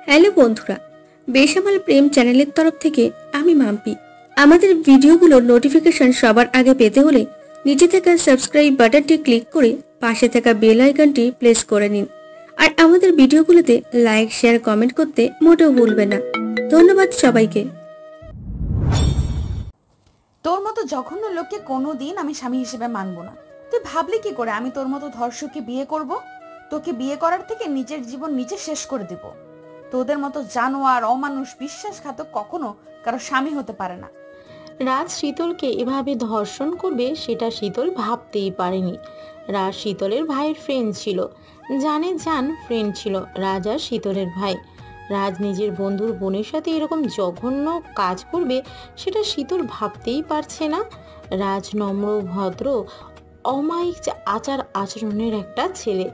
Hello বন্ধুরা, বেসামাল প্রেম চ্যানেলের তরফ থেকে আমি মাম্পি। আমাদের ভিডিওগুলোর নোটিফিকেশন সবার আগে পেতে হলে নিচে থাকা সাবস্ক্রাইব বাটনটি ক্লিক করে পাশে থাকা বেল আইকনটি প্রেস করে নিন। আর আমাদের ভিডিওগুলোতে লাইক, শেয়ার, কমেন্ট করতে মোটেও ভুলবেন না। ধন্যবাদ সবাইকে। তোর মতো জঘন্য লোককে কোনোদিন আমি স্বামী হিসেবে মানব না। তুই ভাবলি কি করে আমি তোর মতো ধর্ষককে বিয়ে করব? তোকে বিয়ে করার থেকে নিজের জীবন নিজে শেষ করে দিব। তোদের মতো জানোয়ার, অমানুষ, বিশ্বাসঘাতক কখনো কারো স্বামী হতে পারে না। রাজ শীতলকে এভাবে ধর্ষণ করবে সেটা শীতল ভাবতেই পারেনি। রাজ শীতলের ভাইয়ের ফ্রেন্ড ছিল, ফ্রেন্ড ছিল রাজ আর শীতলের ভাই। রাজ নিজের বন্ধুর বোনের সাথে এরকম জঘন্য কাজ করবে সেটা শীতল ভাবতেই পারছে না। রাজ নম্র, ভদ্র, অমায়িক আচার আচরণের একটা ছেলে।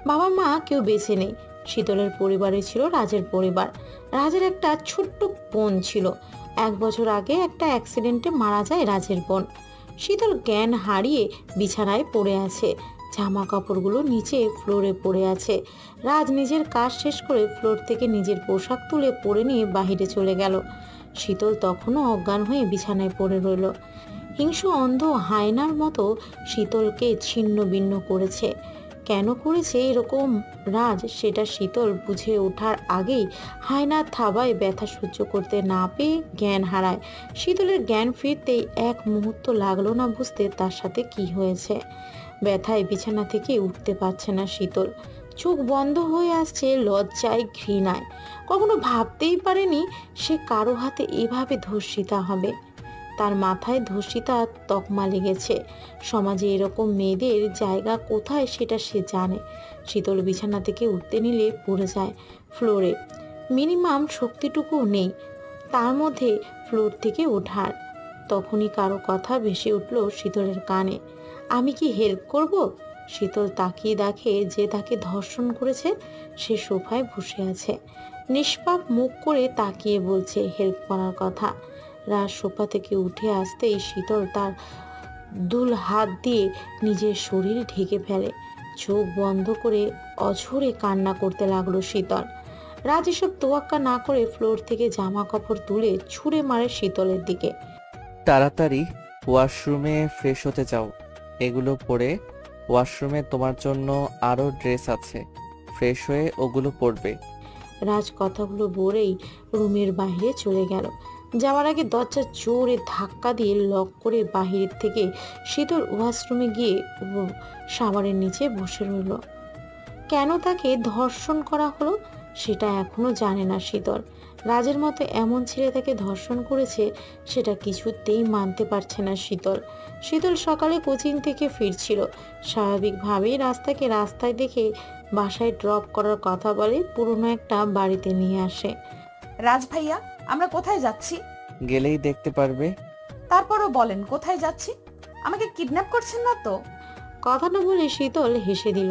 বাবা মা কেউ বেঁচে নেই। শীতলের পরিবারে ছিল রাজের পরিবার। রাজের একটা ছোট্ট বোন ছিল। 1 বছর আগে একটা অ্যাক্সিডেন্টে মারা যায় রাজের বোন। শীতল জ্ঞান হারিয়ে বিছানায় পড়ে আছে। জামা কাপড়গুলো নিচে ফ্লোরে পড়ে আছে। রাজ নিজের কাজ শেষ করে ফ্লোর থেকে নিজের পোশাক তুলে পরে নিয়ে বাহিরে চলে গেল। শীতল তখনও অজ্ঞান হয়ে বিছানায় পড়ে রইল। হিংস্র অন্ধ হায়নার মতো শীতলকে ছিন্ন ভিন্ন করেছে। কেন করেছে এরকম রাজ, সেটা শীতল বুঝে ওঠার আগেই হায়নার থাবায় ব্যথা সহ্য করতে না পেয়ে জ্ঞান হারায়। শীতলের জ্ঞান ফিরতেই 1 মুহূর্ত লাগলো না বুঝতে তার সাথে কি হয়েছে। ব্যথায় বিছানা থেকে উঠতে পারছে না শীতল। চোখ বন্ধ হয়ে আসছে লজ্জায়, ঘৃণায়। কখনো ভাবতেই পারেনি সে কারো হাতে এভাবে ধর্ষিতা হবে। তার মাথায় ধর্ষিতার তকমা লেগেছে। সমাজে এরকম মেয়েদের জায়গা কোথায় সেটা সে জানে। শীতল বিছানা থেকে উঠতে নিলে পড়ে যায় ফ্লোরে। মিনিমাম শক্তিটুকুও নেই তার মধ্যে ফ্লোর থেকে ওঠার। তখনই কারো কথা ভেসে উঠল শীতলের কানে। আমি কি হেল্প করব? শীতল তাকিয়ে দেখে যে তাকে ধর্ষণ করেছে সে সোফায় বসে আছে। নিষ্পাপ মুখ করে তাকিয়ে বলছে হেল্প করার কথা। রাজ সোফা থেকে উঠে আসতেই শীতল তার দুল হাত দিয়ে নিজের শরীর ঢেকে ফেলে। চোখ বন্ধ করে অঝরে কান্না করতে লাগলো শীতল। রাজ এসব তোয়াক্কা না করে ফ্লোর থেকে জামা কাপড় তুলে ছুঁড়ে মারে শীতলের দিকে। তাড়াতাড়ি ওয়াশরুমে ফ্রেশ হতে যাও। এগুলো পরে ওয়াশরুমে তোমার জন্য আরো ড্রেস আছে, ফ্রেশ হয়ে ওগুলো পরবে। রাজ কথাগুলো বলেই রুমের বাইরে চলে গেল। যাওয়ার আগে দরজা জোরে ধাক্কা দিয়ে লক করে বাহির থেকে শীতল ওয়াশরুমে গিয়ে শাওয়ারের নিচে বসে রইল। কেন তাকে ধর্ষণ করা হলো সেটা এখনো জানে না শীতল। রাজের মতো এমন ছেলে তাকে ধর্ষণ করেছে সেটা কিছুতেই মানতে পারছে না শীতল। শীতল সকালে কোচিং থেকে ফিরছিল। স্বাভাবিকভাবেই রাস্তাকে রাস্তায় দেখে বাসায় ড্রপ করার কথা বলে, পুরনো একটা বাড়িতে নিয়ে আসে। রাজ ভাইয়া, আমরা কোথায় যাচ্ছি? গেলেই দেখতে পারবে। তারপরও বলেন কোথায় যাচ্ছি? আমাকে কিডন্যাপ করছেন না তো? কথাটা বলে শীতল হেসে দিল।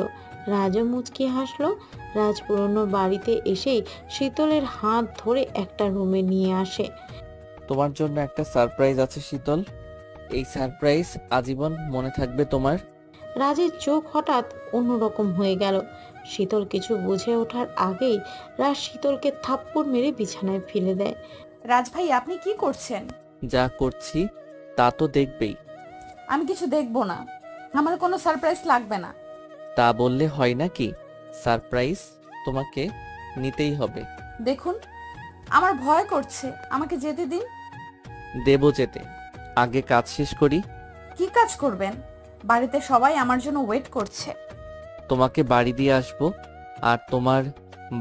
রাজও মুচকি হাসলো। রাজ পুরনো বাড়িতে এসেই শীতলের হাত ধরে একটা রুমে নিয়ে আসে। তোমার জন্য একটা সারপ্রাইজ আছে শীতল। এই সারপ্রাইজ আজীবন মনে থাকবে তোমার। রাজের চোখ হঠাৎ অন্যরকম হয়ে গেল। শীতল কিছু বুঝে ওঠার আগেই রাজ শীতলকে থাপ্পড় মেরে বিছানায় ফেলে দেয়। রাজ ভাই, আপনি কি করছেন? যা করছি তা তো দেখবেই। আমি কিছু দেখবো না। আমার কোনো সারপ্রাইজ লাগবে না। তা বললে হয় নাকি? সারপ্রাইজ তোমাকে নিতেই হবে। দেখুন, আমার ভয় করছে, আমাকে যেতে দিন। দেবো যেতে, আগে কাজ শেষ করি। কি কাজ করবেন? বাড়িতে সবাই আমার জন্য ওয়েট করছে। তোমাকে বাড়ি দিয়ে আসবো, আর তোমার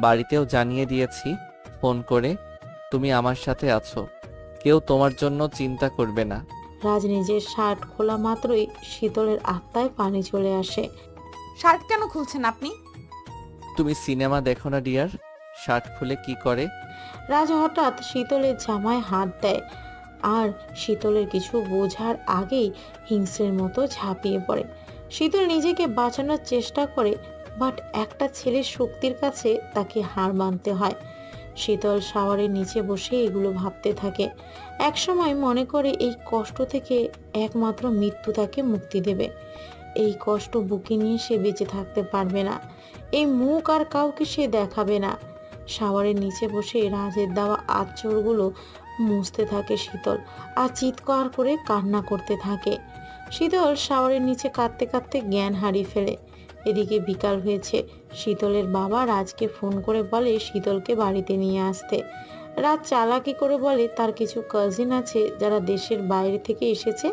বাড়িতেও জানিয়ে দিয়েছি ফোন করে তুমি আমার সাথে আছো। কেউ তোমার জন্য চিন্তা করবে না। রাজ নিজের শার্ট খোলা মাত্রই শীতলের আত্মায় পানি চলে আসে। শার্ট কেন খুলছেন আপনি? তুমি সিনেমা দেখো না ডিয়ার? শার্ট খুলে কি করে? রাজ হঠাৎ শীতলের জামায় হাত দেয় আর শীতলের কিছু বোঝার আগেই হিংস্রের মতো ঝাঁপিয়ে পড়ে। শীতল নিজেকে বাঁচানোর চেষ্টা করে, বাট একটা ছেলের শক্তির কাছে তাকে হার মানতে হয়। শীতল শাওয়ারের নিচে বসে এগুলো ভাবতে থাকে। একসময় মনে করে এই কষ্ট থেকে একমাত্র মৃত্যু তাকে মুক্তি দেবে। এই কষ্ট বুকে নিয়ে সে বেঁচে থাকতে পারবে না। এই মুখ আর কাউকে সে দেখাবে না। শাওয়ারের নিচে বসে রাজের দেওয়া আঁচড়গুলো মুছতে থাকে শীতল, আর চিৎকার করে কান্না করতে থাকে। শীতল শাওয়ারের নিচে কাঁদতে কাঁদতে জ্ঞান হারিয়ে ফেলে। এদিকে বিকাল হয়েছে। শীতলের বাবা রাজকে ফোন করে বলে শীতলকে বাড়িতে নিয়ে আসতে। রাজ চালাকি করে বলে তার কিছু কাজিন আছে যারা দেশের বাইরে থেকে এসেছে,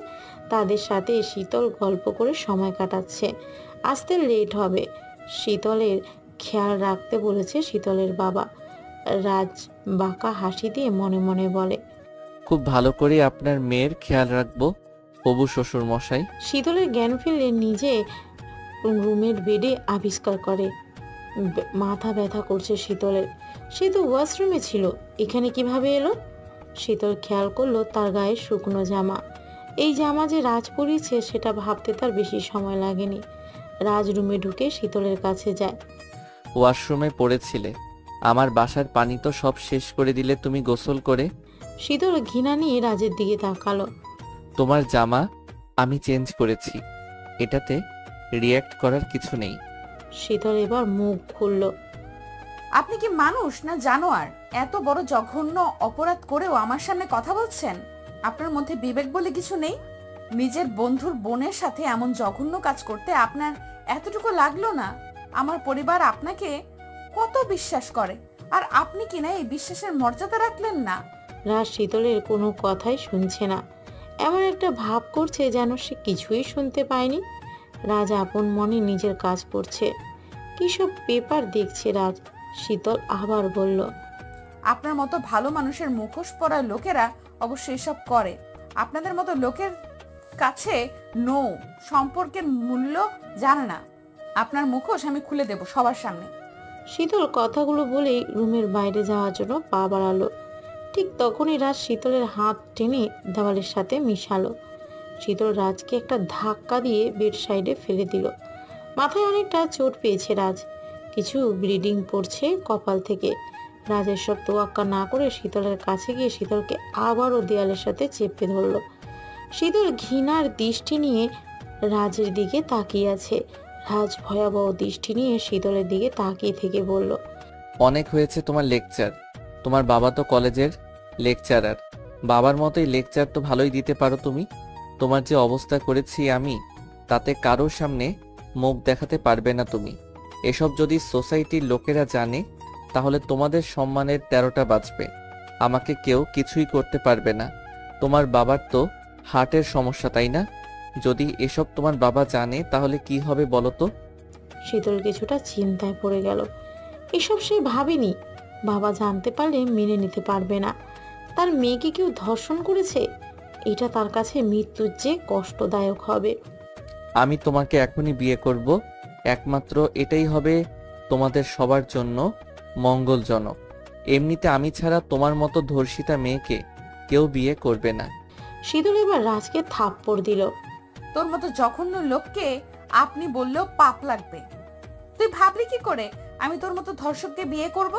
তাদের সাথে শীতল গল্প করে সময় কাটাচ্ছে, আসতে লেট হবে। শীতলের খেয়াল রাখতে বলেছে শীতলের বাবা। রাজ বাঁকা হাসি দিয়ে মনে মনে বলে, খুব ভালো করে আপনার মেয়ের খেয়াল রাখবো হবু শ্বশুর মশাই। শীতলের জ্ঞান ফিরলে নিজে রুমের বেডে আবিষ্কার করে মাথা ব্যথা করছে শীতলের। সে তো ওয়াশরুমে ছিল, এখানে কিভাবে এলো? শীতল খেয়াল করলো তার গায়ে শুকনো জামা। এই জামা যে রাজ পরিয়েছে সেটা ভাবতে তার বেশি সময় লাগেনি। রাজ রুমে ঢুকে শীতলের কাছে যায়। ওয়াশরুমে পড়েছিলে, আমার বাসার পানি তো সব শেষ করে দিলে তুমি গোসল করে। শীতল ঘৃণা নিয়ে রাজের দিকে তাকালো। তোমার জামা আমি চেঞ্জ করেছি, এটাতে রিয়্যাক্ট করার কিছু নেই। শীতল এবার মুখ খুলল। আপনি কি মানুষ না জানোয়ার? এত বড় জঘন্য অপরাধ করেও আমার সামনে কথা বলছেন? আপনার মধ্যে বিবেক বলে কিছু নেই? নিজের বন্ধুর বোনের সাথে এমন জঘন্য কাজ করতে আপনার এতটুকু লাগলো না? আমার পরিবার আপনাকে কত বিশ্বাস করে, আর আপনি কিনা এই বিশ্বাসের মর্যাদা রাখলেন না। রাজ শীতলের কোনো কথাই শুনছে না, এমন একটা ভাব করছে যেন সে কিছুই শুনতে পায়নি। রাজ আপন মনে নিজের কাজ করছে। কিসব পেপার দেখছে রাজ। শীতল আবার বলল, আপনার মতো ভালো মানুষের মুখোশ পরা লোকেরা অবশ্য এসব করে। আপনাদের মতো লোকের কাছে সম্পর্কের মূল্য জানে না। আপনার মুখোশ আমি খুলে দেব সবার সামনে। শীতল কথাগুলো বলেই রুমের বাইরে যাওয়ার জন্য পা বাড়ালো। ঠিক তখনই রাজ শীতলের হাত টেনে দেওয়ালের সাথে মিশালো। শীতল রাজকে একটা ধাক্কা দিয়ে বেড সাইডে ফেলে দিল। মাথায় অনেকটা চোট পেয়েছে রাজ, কিছু ব্লিডিং পড়ছে কপাল থেকে। রাজের সব তোয়াক্কা না করে শীতলের কাছে গিয়ে শীতলকে আবারও দেয়ালের সাথে চেপে ধরল। শীতল ঘৃণার দৃষ্টি নিয়ে রাজের দিকে তাকিয়ে আছে। রাজ ভয়াবহ দৃষ্টি নিয়ে শীতলের দিকে তাকিয়ে থেকে বলল, অনেক হয়েছে তোমার লেকচার। তোমার বাবা তো কলেজের লেকচারার, বাবার মতোই লেকচার তো ভালোই দিতে পারো তুমি। তোমার যে অবস্থা করেছি আমি, তাতে কারোর সামনে মুখ দেখাতে পারবে না তুমি। এসব যদি সোসাইটির লোকেরা জানে তাহলে তোমাদের সম্মানের 13টা বাজবে। আমাকে কেউ কিছুই করতে পারবে না। তোমার বাবার তো হার্টের সমস্যা, তাই না? যদি এসব তোমার বাবা জানে তাহলে কি হবে বলো তো? শীতল কিছুটা চিন্তায় পড়ে গেল। এসব সে ভাবেনি। বাবা জানতে পারলে মেনে নিতে পারবে না। তার মেয়েকে কেউ ধর্ষণ করেছে, এটা তার কাছে মৃত্যুর চেয়ে কষ্টদায়ক হবে। আমি তোমাকে এখনই বিয়ে করব, একমাত্র এটাই হবে তোমাদের সবার জন্য মঙ্গলজনক। এমনিতে আমি ছাড়া তোমার মতো ধর্ষিতা মেয়েকে কেউ বিয়ে করবে না। শীতল এবার রাজকে থাপ্পড় দিল। তোর মতো জঘন্য লোককে আপনি বললেও পাপ লাগবে। তুই ভাবলি কি করে আমি তোর মতো ধর্ষককে বিয়ে করব?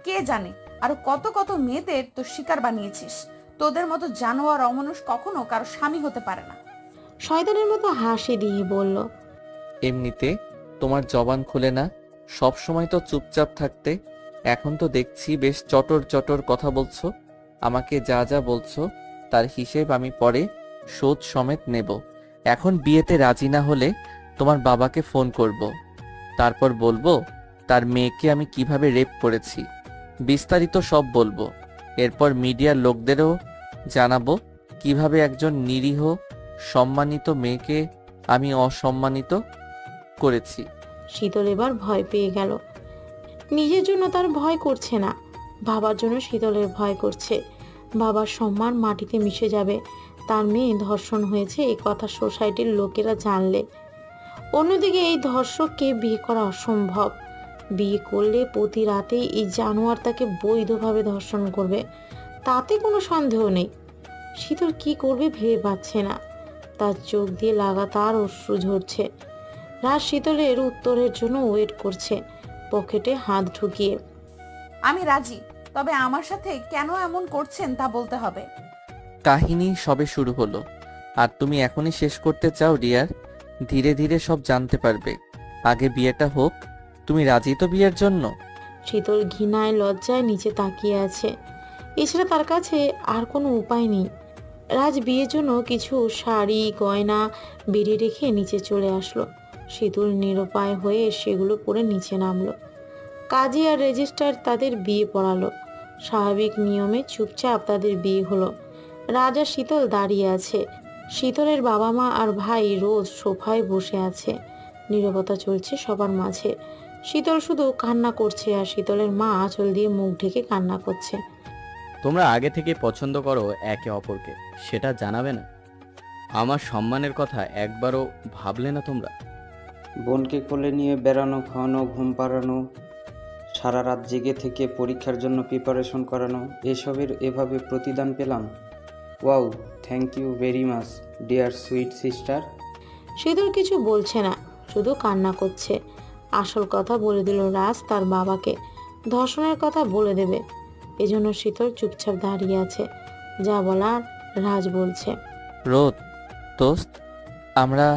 কে জানে আরো কত কত মেয়েদের তোর শিকার বানিয়েছিস। তোদের মতো জানোয়ার অমানুষ কখনো কারো স্বামী হতে পারে না। শয়তানের মতো হাসি দিয়ে বলল, এমনিতে তোমার জবান খুলে না, সব সময় তো চুপচাপ থাকতে। এখন তো দেখছি বেশ চটর চটর কথা বলছো। আমাকে যা যা বলছো তার হিসেব আমি পরে শোধ সমেত নেব। এখন বিয়েতে রাজি না হলে তোমার বাবাকে ফোন করব, তারপর বলবো তার মেয়েকে আমি কিভাবে রেপ করেছি, বিস্তারিত সব বলবো। এরপর মিডিয়ার লোকদেরও জানাবো কিভাবে একজন নিরীহ সম্মানিত মেয়েকে আমি অসম্মানিত করেছি। শীতল এবার ভয় পেয়ে গেল। নিজের জন্য তার ভয় করছে না, বাবার জন্য শীতলের ভয় করছে। বাবার সম্মান মাটিতে মিশে যাবে তার মেয়ে ধর্ষণ হয়েছে এই কথা সোসাইটির লোকেরা জানলে। অন্যদিকে এই ধর্ষককে বিয়ে করা অসম্ভব। বিয়ে করলে প্রতি রাতেই এই জানোয়ার তাকে বৈধভাবে ধর্ষণ করবে, তাতে কোনো সন্দেহ নেই। শীতল কি করবে ভেবে পাচ্ছে না। তার চোখ দিয়ে লাগাতার অশ্রু ঝরছে। রাজ শীতলের উত্তরের জন্য ওয়েট করছে, পকেটে হাত ঢুকিয়ে। আমি রাজি, তবে আমার সাথে কেন এমন করছেন তা বলতে হবে। কাহিনী সবে শুরু হলো, আর তুমি এখনই শেষ করতে চাও ডিয়ার? ধীরে ধীরে সব জানতে পারবে। আগে বিয়েটা হোক। তুমি রাজি তো বিয়ের জন্য? শীতল ঘৃণায় লজ্জায় নিচে তাকিয়ে আছে। এছাড়া তার কাছে আর কোনো উপায় নেই। রাজ বিয়ের জন্য কিছু শাড়ি গয়না বেড়ে রেখে নিচে চলে আসলো। শীতল নিরুপায় হয়ে সেগুলো পরে নিচে নামলো। কাজী আর রেজিস্ট্রার তাদের বিয়ে পড়ালো। স্বাভাবিক নিয়মে চুপচাপ তাদের বিয়ে হলো। রাজ আর শীতল দাঁড়িয়ে আছে। শীতলের বাবা মা আর ভাই রোজ সোফায় বসে আছে। নীরবতা চলছে সবার মাঝে। শীতল শুধু কান্না করছে আর শীতলের মা আঁচল দিয়ে মুখ ঢেকে কান্না করছে। তোমরা আগে থেকে পছন্দ করো একে অপরকে, সেটা জানাবে না? আমার সম্মানের কথা একবারও ভাবলে না তোমরা? বোনকে কোলে নিয়ে বেড়ানো, খাওয়ানো, ঘুম পাড়ানো, সারা রাত জেগে থেকে পরীক্ষার জন্য প্রিপারেশন করানো, এসবের এভাবে প্রতিদান পেলাম। Wow, thank you very much dear sweet sister. Sheetal কিছু বলছে না, শুধু কান্না করছে। আসল কথা বলে দিল রাজ তার বাবাকে, ধর্ষণের কথা বলে দেবে। এজন্য শীতল চুপচাপ দাঁড়িয়ে আছে। যা বলার রাজ বলছে। রোদ, দোস্ত, আমরা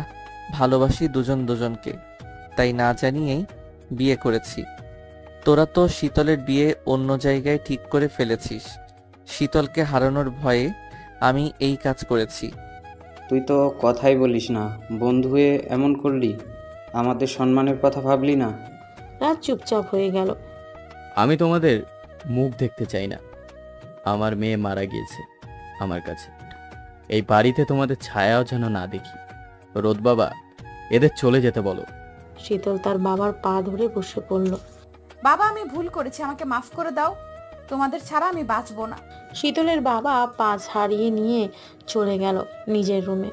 ভালোবাসি দুজন দুজনকে, তাই না জানিয়েই বিয়ে করেছি। তোরা তো শীতলের বিয়ে অন্য জায়গায় ঠিক করে ফেলেছিস। শীতলকে হারানোর ভয়ে আমি এই কাজ করেছি। তুই তো কথাই বলিস না, বন্ধু হয়ে এমন করলি, আমাদের সম্মানের কথা ভাবলি না? রাজ চুপচাপ হয়ে গেল। আমি তোমাদের মুখ দেখতে চাই না। আমার মেয়ে মারা গিয়েছে আমার কাছে। এই বাড়িতে তোমাদের ছায়াও যেন না দেখি। রোদ বাবা, এদের চলে যেতে বলো। শীতল তার বাবার পা ধরে বসে পড়ল। বাবা, আমি ভুল করেছি, আমাকে মাফ করে দাও। তোমাদের ছাড়া আমি বাঁচবো না। শীতলের বাবা পা ছাড়িয়ে নিয়ে চলে গেল নিজের রুমে।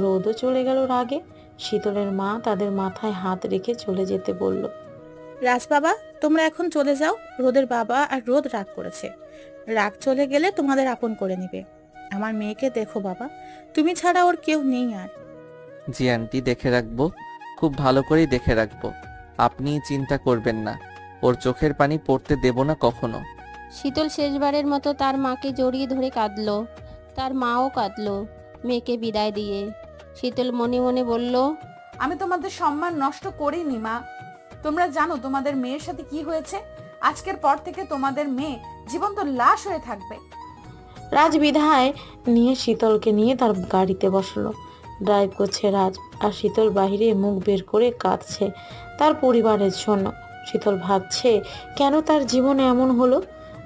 রোদও চলে গেল রাগে। শীতলের মা তাদের মাথায় হাত রেখে চলে যেতে বলল। রাজ বাবা, তোমরা এখন চলে যাও। রোদের বাবা আর রোদ রাগ করেছে। রাগ চলে গেলে তোমাদের আপন করে নেবে। আমার মেয়েকে দেখো বাবা, তুমি ছাড়া ওর কেউ নেই আর। জি আন্টি, দেখে রাখবো, খুব ভালো করেই দেখে রাখবো। আপনি চিন্তা করবেন না, ওর চোখের পানি পড়তে দেব না কখনো। শীতল শেষবারের মতো তার মাকে জড়িয়ে ধরে কাঁদলো। তার মাও কাঁদলো মেয়েকে বিদায় দিয়ে। শীতল মনে মনে বলল, আমি তোমাদের সম্মান নষ্ট করিনি মা। তোমরা জানো তোমাদের মেয়ের সাথে কি হয়েছে? আজকের পর থেকে তোমাদের মেয়ে জীবন্ত লাশ হয়ে থাকবে। রাজ বিদায় নিয়ে শীতলকে নিয়ে তার গাড়িতে বসলো। ড্রাইভ করছে রাজ, আর শীতল বাহিরে মুখ বের করে কাঁদছে তার পরিবারের জন্য। শীতল ভাবছে, কেন তার জীবনে এমন হলো?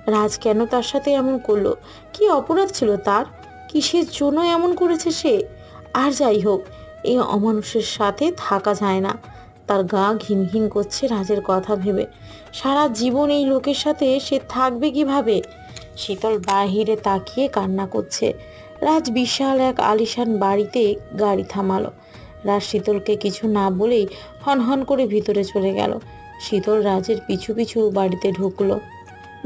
রাজ কেন তার সাথে এমন করলো? কি অপরাধ ছিল তার? কিসের জন্য এমন করেছে সে? আর যাই হোক, এই অমানুষের সাথে থাকা যায় না। তার গা ঘিন ঘিন করছে রাজের কথা ভেবে। সারা জীবন এই লোকের সাথে সে থাকবে কিভাবে? শীতল বাহিরে তাকিয়ে কান্না করছে। রাজ বিশাল এক আলিশান বাড়িতে গাড়ি থামালো। রাজ শীতলকে কিছু না বলেই হনহন করে ভিতরে চলে গেল। শীতল রাজের পিছু পিছু বাড়িতে ঢুকলো।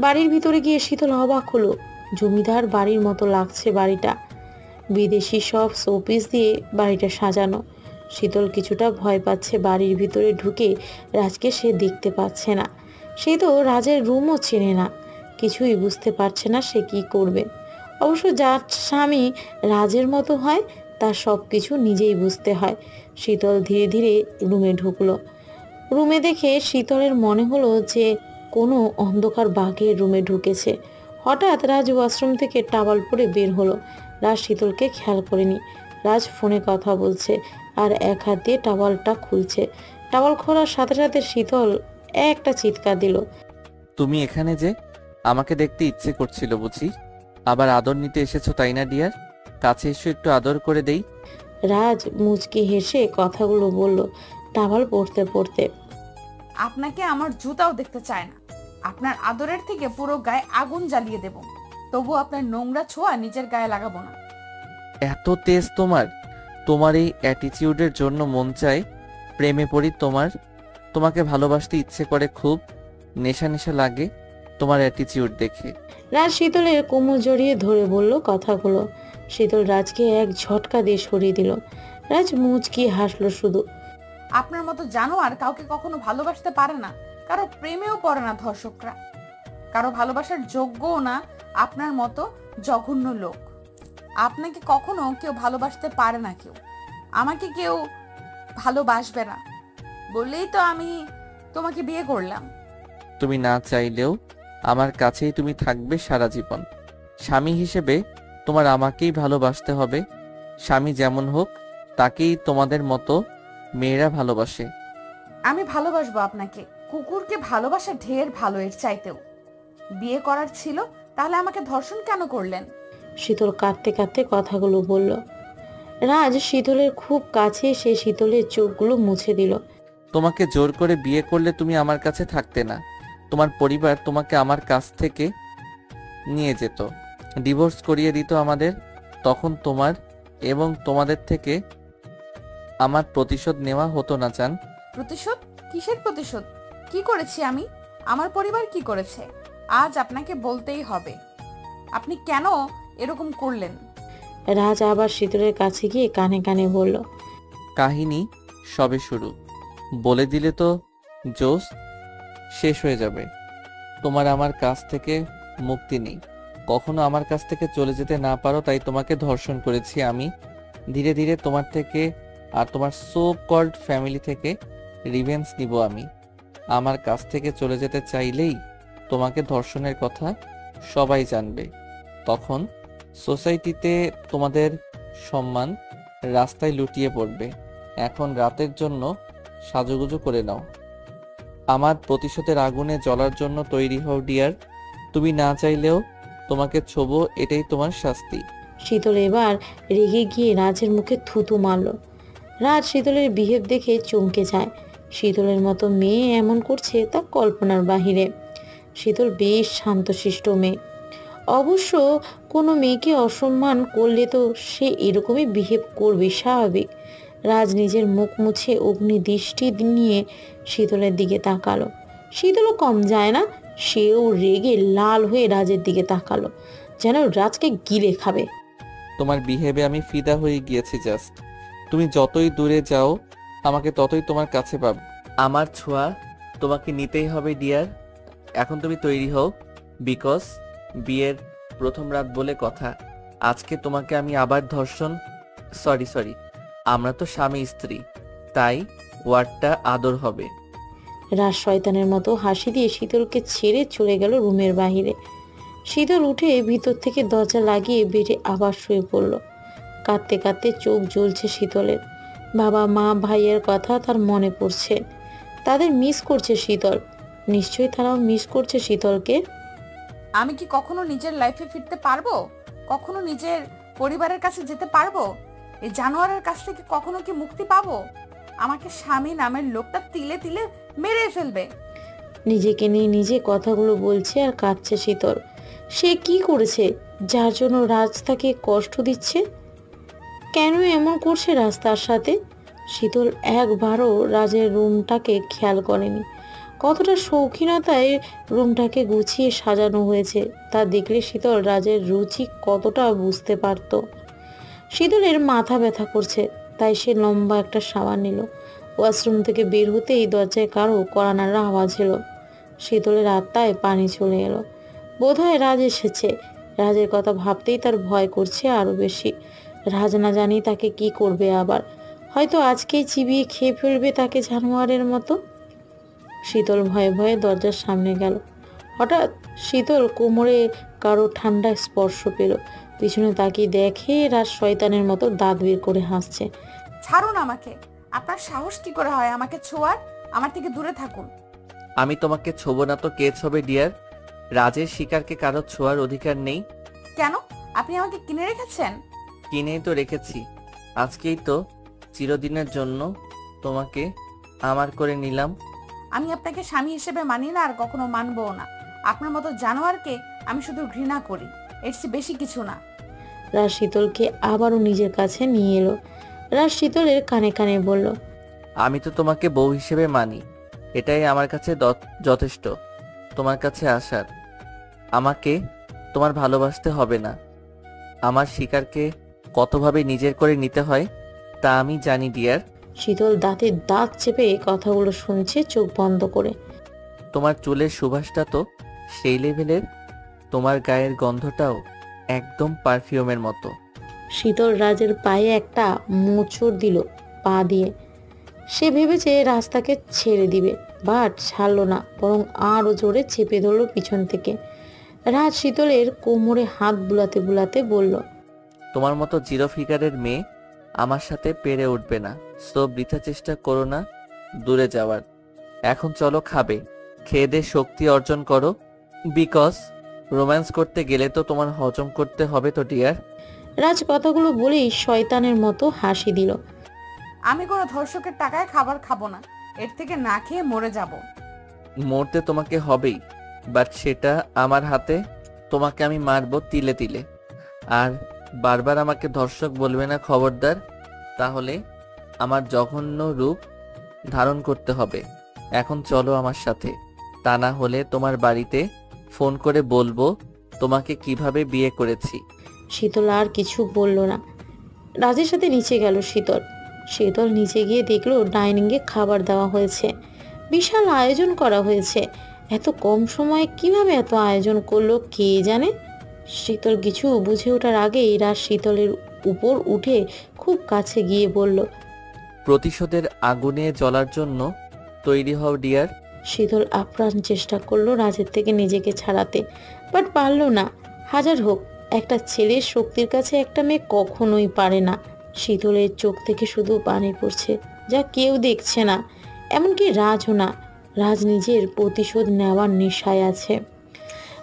বাড়ির ভিতরে গিয়ে শীতল অবাক হলো। জমিদার বাড়ির মতো লাগছে বাড়িটা। বিদেশি সব শোপিস দিয়ে বাড়িটা সাজানো। শীতল কিছুটা ভয় পাচ্ছে বাড়ির ভিতরে ঢুকে রাজকে সে দেখতে পাচ্ছে না। সে তো রাজের রুমও চেনে না। কিছুই বুঝতে পারছে না সে কি করবে। অবশ্য যার স্বামী রাজের মতো হয় তার সব কিছু নিজেই বুঝতে হয়। শীতল ধীরে ধীরে রুমে ঢুকলো। রুমে দেখে শীতলের মনে হলো যে কোনো অন্ধকার বাঘের রুমে ঢুকেছে। হঠাৎ রাজ ওয়াশরুম থেকে টাওয়াল পরে বের হলো। রাজ শীতলকে খেয়াল করেনি। রাজ ফোনে কথা বলছে আর এক হাত দিয়ে টাওয়ালটা খুলছে। টাওয়াল খোলার সাথে সাথে শীতল একটা চিৎকার দিল। তুমি এখানে যে? আমাকে দেখতে ইচ্ছে করছিল বুঝি? আবার আদর নিতে এসেছো তাই না ডিয়ার? কাছে এসো, একটু আদর করে দেই। রাজ মুচকি হেসে কথাগুলো বলল টাওয়াল পরতে পরতে। আপনাকে আমার জুতাও দেখতে চায় না। আপনার আদরের থেকে পুরো গায়ে আগুন জ্বালিয়ে দেব, তবু আপনার নোংরা ছোঁয়া নিজের গায়ে লাগাবো না। এত তেজ তোমার! তোমার এই অ্যাটিটিউডের জন্য মন চায় প্রেমে পড়ি। তোমাকে ভালোবাসতে ইচ্ছে করে খুব। নেশা নেশা লাগে তোমার অ্যাটিটিউড দেখে। রাজ শীতলের কোমর জড়িয়ে ধরে বলল কথাগুলো। শীতল রাজকে এক ঝটকা দিয়ে সরিয়ে দিল। রাজ মুচকি হাসলো শুধু। আপনার মতো জানোয়ার কাউকে কখনো ভালোবাসতে পারে না, কারো প্রেমেও পড়ে না ধর্ষকরা। কারো ভালোবাসার যোগ্যও না আপনার মতো জঘন্য লোক। আপনাকে কখনো কেউ ভালোবাসতে পারে না। আমাকে কেউ ভালোবাসবে না বললেই তো আমি তোমাকে বিয়ে করলাম। তুমি না চাইলেও আমার কাছেই তুমি থাকবে সারা জীবন। স্বামী হিসেবে তোমার আমাকেই ভালোবাসতে হবে। স্বামী যেমন হোক তাকেই তোমাদের মতো মেয়েরা ভালোবাসে। আমি ভালোবাসবো আপনাকে। কুকুরকে ভালোবাসা ঢের ভালো, এর চাইতেও। বিয়ে করার ছিল, তাহলে আমাকে ধর্ষণ কেন করলেন? শীতল কাঁদতে কাঁদতে কথাগুলো বলল। রাজ শীতলের খুব কাছে এসে শীতলের চোখগুলো মুছে দিল। তোমাকে জোর করে বিয়ে করলে তুমি আমার কাছে থাকতে না। তোমার পরিবার তোমাকে আমার কাছ থেকে নিয়ে যেত, ডিভোর্স করিয়ে দিত আমাদের। তখন তোমার এবং তোমাদের থেকে আমার প্রতিশোধ নেওয়া হতো না জান। প্রতিশোধ? কিসের প্রতিশোধ? কি করেছি আমি? আমার পরিবার কি করেছে? আজ আপনাকে বলতেই হবে, আপনি কেন এরকম করলেন? রাজ আবার শীতলের কাছে গিয়ে কানে কানে বলল। কাহিনী সবে শুরু, বলে দিলে তো জোশ শেষ হয়ে যাবে। তোমার আমার কাছ থেকে মুক্তি নেই। কখনো আমার কাছ থেকে চলে যেতে না পারো, তাই তোমাকে ধর্ষণ করেছি আমি। ধীরে ধীরে তোমার থেকে আর তোমার সো কল্ড ফ্যামিলি থেকে রিভেঞ্জ নিব আমি। আমার কাছ থেকে চলে যেতে চাইলেই তোমাকে ধর্ষণের কথা সবাই জানবে। তখন সোসাইটিতে তোমাদের সম্মান রাস্তায় লুটিয়ে পড়বে। এখন রাতের জন্য সাজুগুজু করে নাও। আমার প্রতিশোধের আগুনে জ্বলার জন্য তৈরি হও ডিয়ার। তুমি না চাইলেও তোমাকে ছোবো, এটাই তোমার শাস্তি। শীতল এবার রেগে গিয়ে রাজের মুখে থুতু মারল। রাজ শীতলের বিহেভ দেখে চমকে যায়। শীতলের মতো মেয়ে এমন করছে তা কল্পনার বাহিরে। শীতল বেশ শান্তশিষ্ট মেয়ে। অবশ্য কোনো মেয়েকে অসম্মান করলে তো সে এরকমই বিহেভ করবে, স্বাভাবিক। রাজ নিজের মুখ মুছে অগ্নি দৃষ্টি নিয়ে শীতলের দিকে তাকালো। শীতলও কম যায় না, সেও রেগে লাল হয়ে রাজের দিকে তাকালো, যেন রাজকে গিলে খাবে। তোমার বিহেভে আমি ফিদা হয়ে গিয়েছি জাস্ট। তুমি যতই দূরে যাও আমাকে ততই তোমার কাছে পাবে। আমার ছোঁয়া তোমাকে নিতেই হবে ডিয়ার। এখন তুমি তৈরি হও, বিকজ বিয়ের প্রথম রাত বলে কথা। আজকে তোমাকে আমি আবার ধর্ষণ, সরি আমরা তো স্বামী স্ত্রী, তাই ওয়ার্ডটা আদর হবে। রাজ শয়তানের মতো হাসি দিয়ে শীতলকে ছেড়ে চলে গেল রুমের বাহিরে। শীতল উঠে ভিতর থেকে দরজা লাগিয়ে বেডে আবার শুয়ে পড়ল। কাঁদতে কাঁদতে চোখ জ্বলছে শীতলের। বাবা মা ভাইয়ের কথা তার মনে পড়ছে। তাদের মিস করছে শীতল। নিশ্চয়ই তারাও মিস করছে শীতলকে। আমি কি কখনো নিজের লাইফে ফিরতে পারবো? কখনো নিজের পরিবারের কাছে যেতে পারবো? এই জানোয়ারের কাছ থেকে কখনো কি মুক্তি পাবো? আমাকে স্বামী নামের লোকটা তিলে তিলে মেরে ফেলবে। নিজেকে নিয়ে নিজে কথাগুলো বলছে আর কাঁদছে শীতল। সে কি করেছে যার জন্য রাজ তাকে কষ্ট দিচ্ছে? কেন এমন করছে রাজ তার সাথে? শীতল একবারও রাজের রুমটাকে খেয়াল করেনি। কতটা শৌখিনতায় রুমটাকে গুছিয়ে সাজানো হয়েছে তা দেখলে শীতল রাজের রুচি কতটা বুঝতে পারত। শীতলের মাথা ব্যথা করছে, তাই সে লম্বা একটা শাওয়ার নিল। ওয়াশরুম থেকে বের হতেই দরজায় কারো কড়া নাড়ার আওয়াজ এলো। শীতলের আত্মায় পানি চলে এলো। বোধহয় রাজ এসেছে। রাজের কথা ভাবতেই তার ভয় করছে আরো বেশি। রাজ না জানি তাকে কি করবে আবার। হয়তো আজকেই চিবিয়ে খেয়ে ফেলবে তাকে জানোয়ারের মতো। শীতল ভয়ে ভয়ে দরজার সামনে গেল। হঠাৎ শীতল কোমরে কারো ঠান্ডা স্পর্শ পেল। পিছনে তাকিয়ে দেখে রাজ শয়তানের মতো দাঁত বের করে হাসছে। ছাড়ুন আমাকে। আপনার সাহস কি করে হয় আমাকে ছোঁয়ার? আমার থেকে দূরে থাকুন। আমি তোমাকে ছোবো না তো কে ছোবে ডিয়ার? রাজের শিকারকে কারো ছোঁয়ার অধিকার নেই। কেন? আপনি আমাকে কিনে রেখেছেন? কিনেই তো রেখেছি। আজকেই তো চিরদিনের জন্য তোমাকে আমার করে নিলাম। আমি আপনাকে স্বামী হিসেবে মানি না, আর কখনো মানবো না। আপনার মতো জানোয়ারকে আমি শুধু ঘৃণা করি, এর চেয়ে বেশি কিছু না। রাজ শীতলকে আবারও নিজের কাছে নিয়ে এলো। রাজ শীতলের কানে কানে বলল, আমি তো তোমাকে বউ হিসেবে মানি, এটাই আমার কাছে যথেষ্ট তোমার কাছে আসার। আমাকে তোমার ভালোবাসতে হবে না। আমার শিকারকে কতভাবে নিজের করে নিতে হয় তা আমি জানি ডিয়ার। শীতল দাঁতে দাঁত চেপে কথাগুলো শুনছে চোখ বন্ধ করে। তোমার চুলের সুবাসটা তো সেই লেভেলের, তোমার গায়ের গন্ধটাও একদম পারফিউমের মতো। শীতল রাজের পায়ে একটা মোচড় দিল পা দিয়ে। সে ভেবেছে রাস্তাকে ছেড়ে দিবে, বাট ছাড়লো না, বরং আরও জোরে চেপে ধরলো পিছন থেকে। রাজ শীতলের কোমরে হাত বুলাতে বুলাতে বলল, তোমার মতো জিরো ফিগারের মেয়ে আমার সাথে পেরে উঠবে না, সো বৃথা চেষ্টা করো না দূরে যাওয়ার। এখন চলো খাবে, খেয়ে দে শক্তি অর্জন করো, বিকজ রোম্যান্স করতে গেলে তো তোমার হজম করতে হবে তো ডিয়ার। রাজ কথাগুলো বলেই শয়তানের মতো হাসি দিল। আমি কোনো ধর্ষকের টাকায় খাবার খাবো না, এর থেকে না খেয়ে মরে যাব। মরতে তোমাকে হবেই, বাট সেটা আমার হাতে। তোমাকে আমি মারবো তিলে তিলে। আর বারবার আমাকে ধর্ষক বলবে না, খবরদার। তাহলে আমার জঘন্য রূপ ধারণ করতে হবে। এখন চলো আমার সাথে, তা না হলে তোমার বাড়িতে ফোন করে বলবো তোমাকে কিভাবে বিয়ে করেছি। শীতল আর কিছু বলল না। রাজের সাথে নিচে গেল শীতল। শীতল নিচে গিয়ে দেখলো ডাইনিংয়ে খাবার দেওয়া হয়েছে, বিশাল আয়োজন করা হয়েছে। এত কম সময়ে কিভাবে এত আয়োজন করলো কে জানে। শীতল কিছু বুঝে ওঠার আগেই রাজ শীতলের উপর উঠে খুব কাছে গিয়ে বলল, প্রতিশোধের আগুনে জ্বলার জন্য তৈরি হও ডিয়ার। শীতল আপ্রাণ চেষ্টা করলো রাজের থেকে নিজেকে ছাড়াতে, বাট পারল না। হাজার হোক, একটা ছেলের শক্তির কাছে একটা মেয়ে কখনোই পারে না। শীতলের চোখ থেকে শুধু পানি পড়ছে, যা কেউ দেখছে না, এমনকি রাজও না। রাজ নিজের প্রতিশোধ নেওয়ার নেশায় আছে।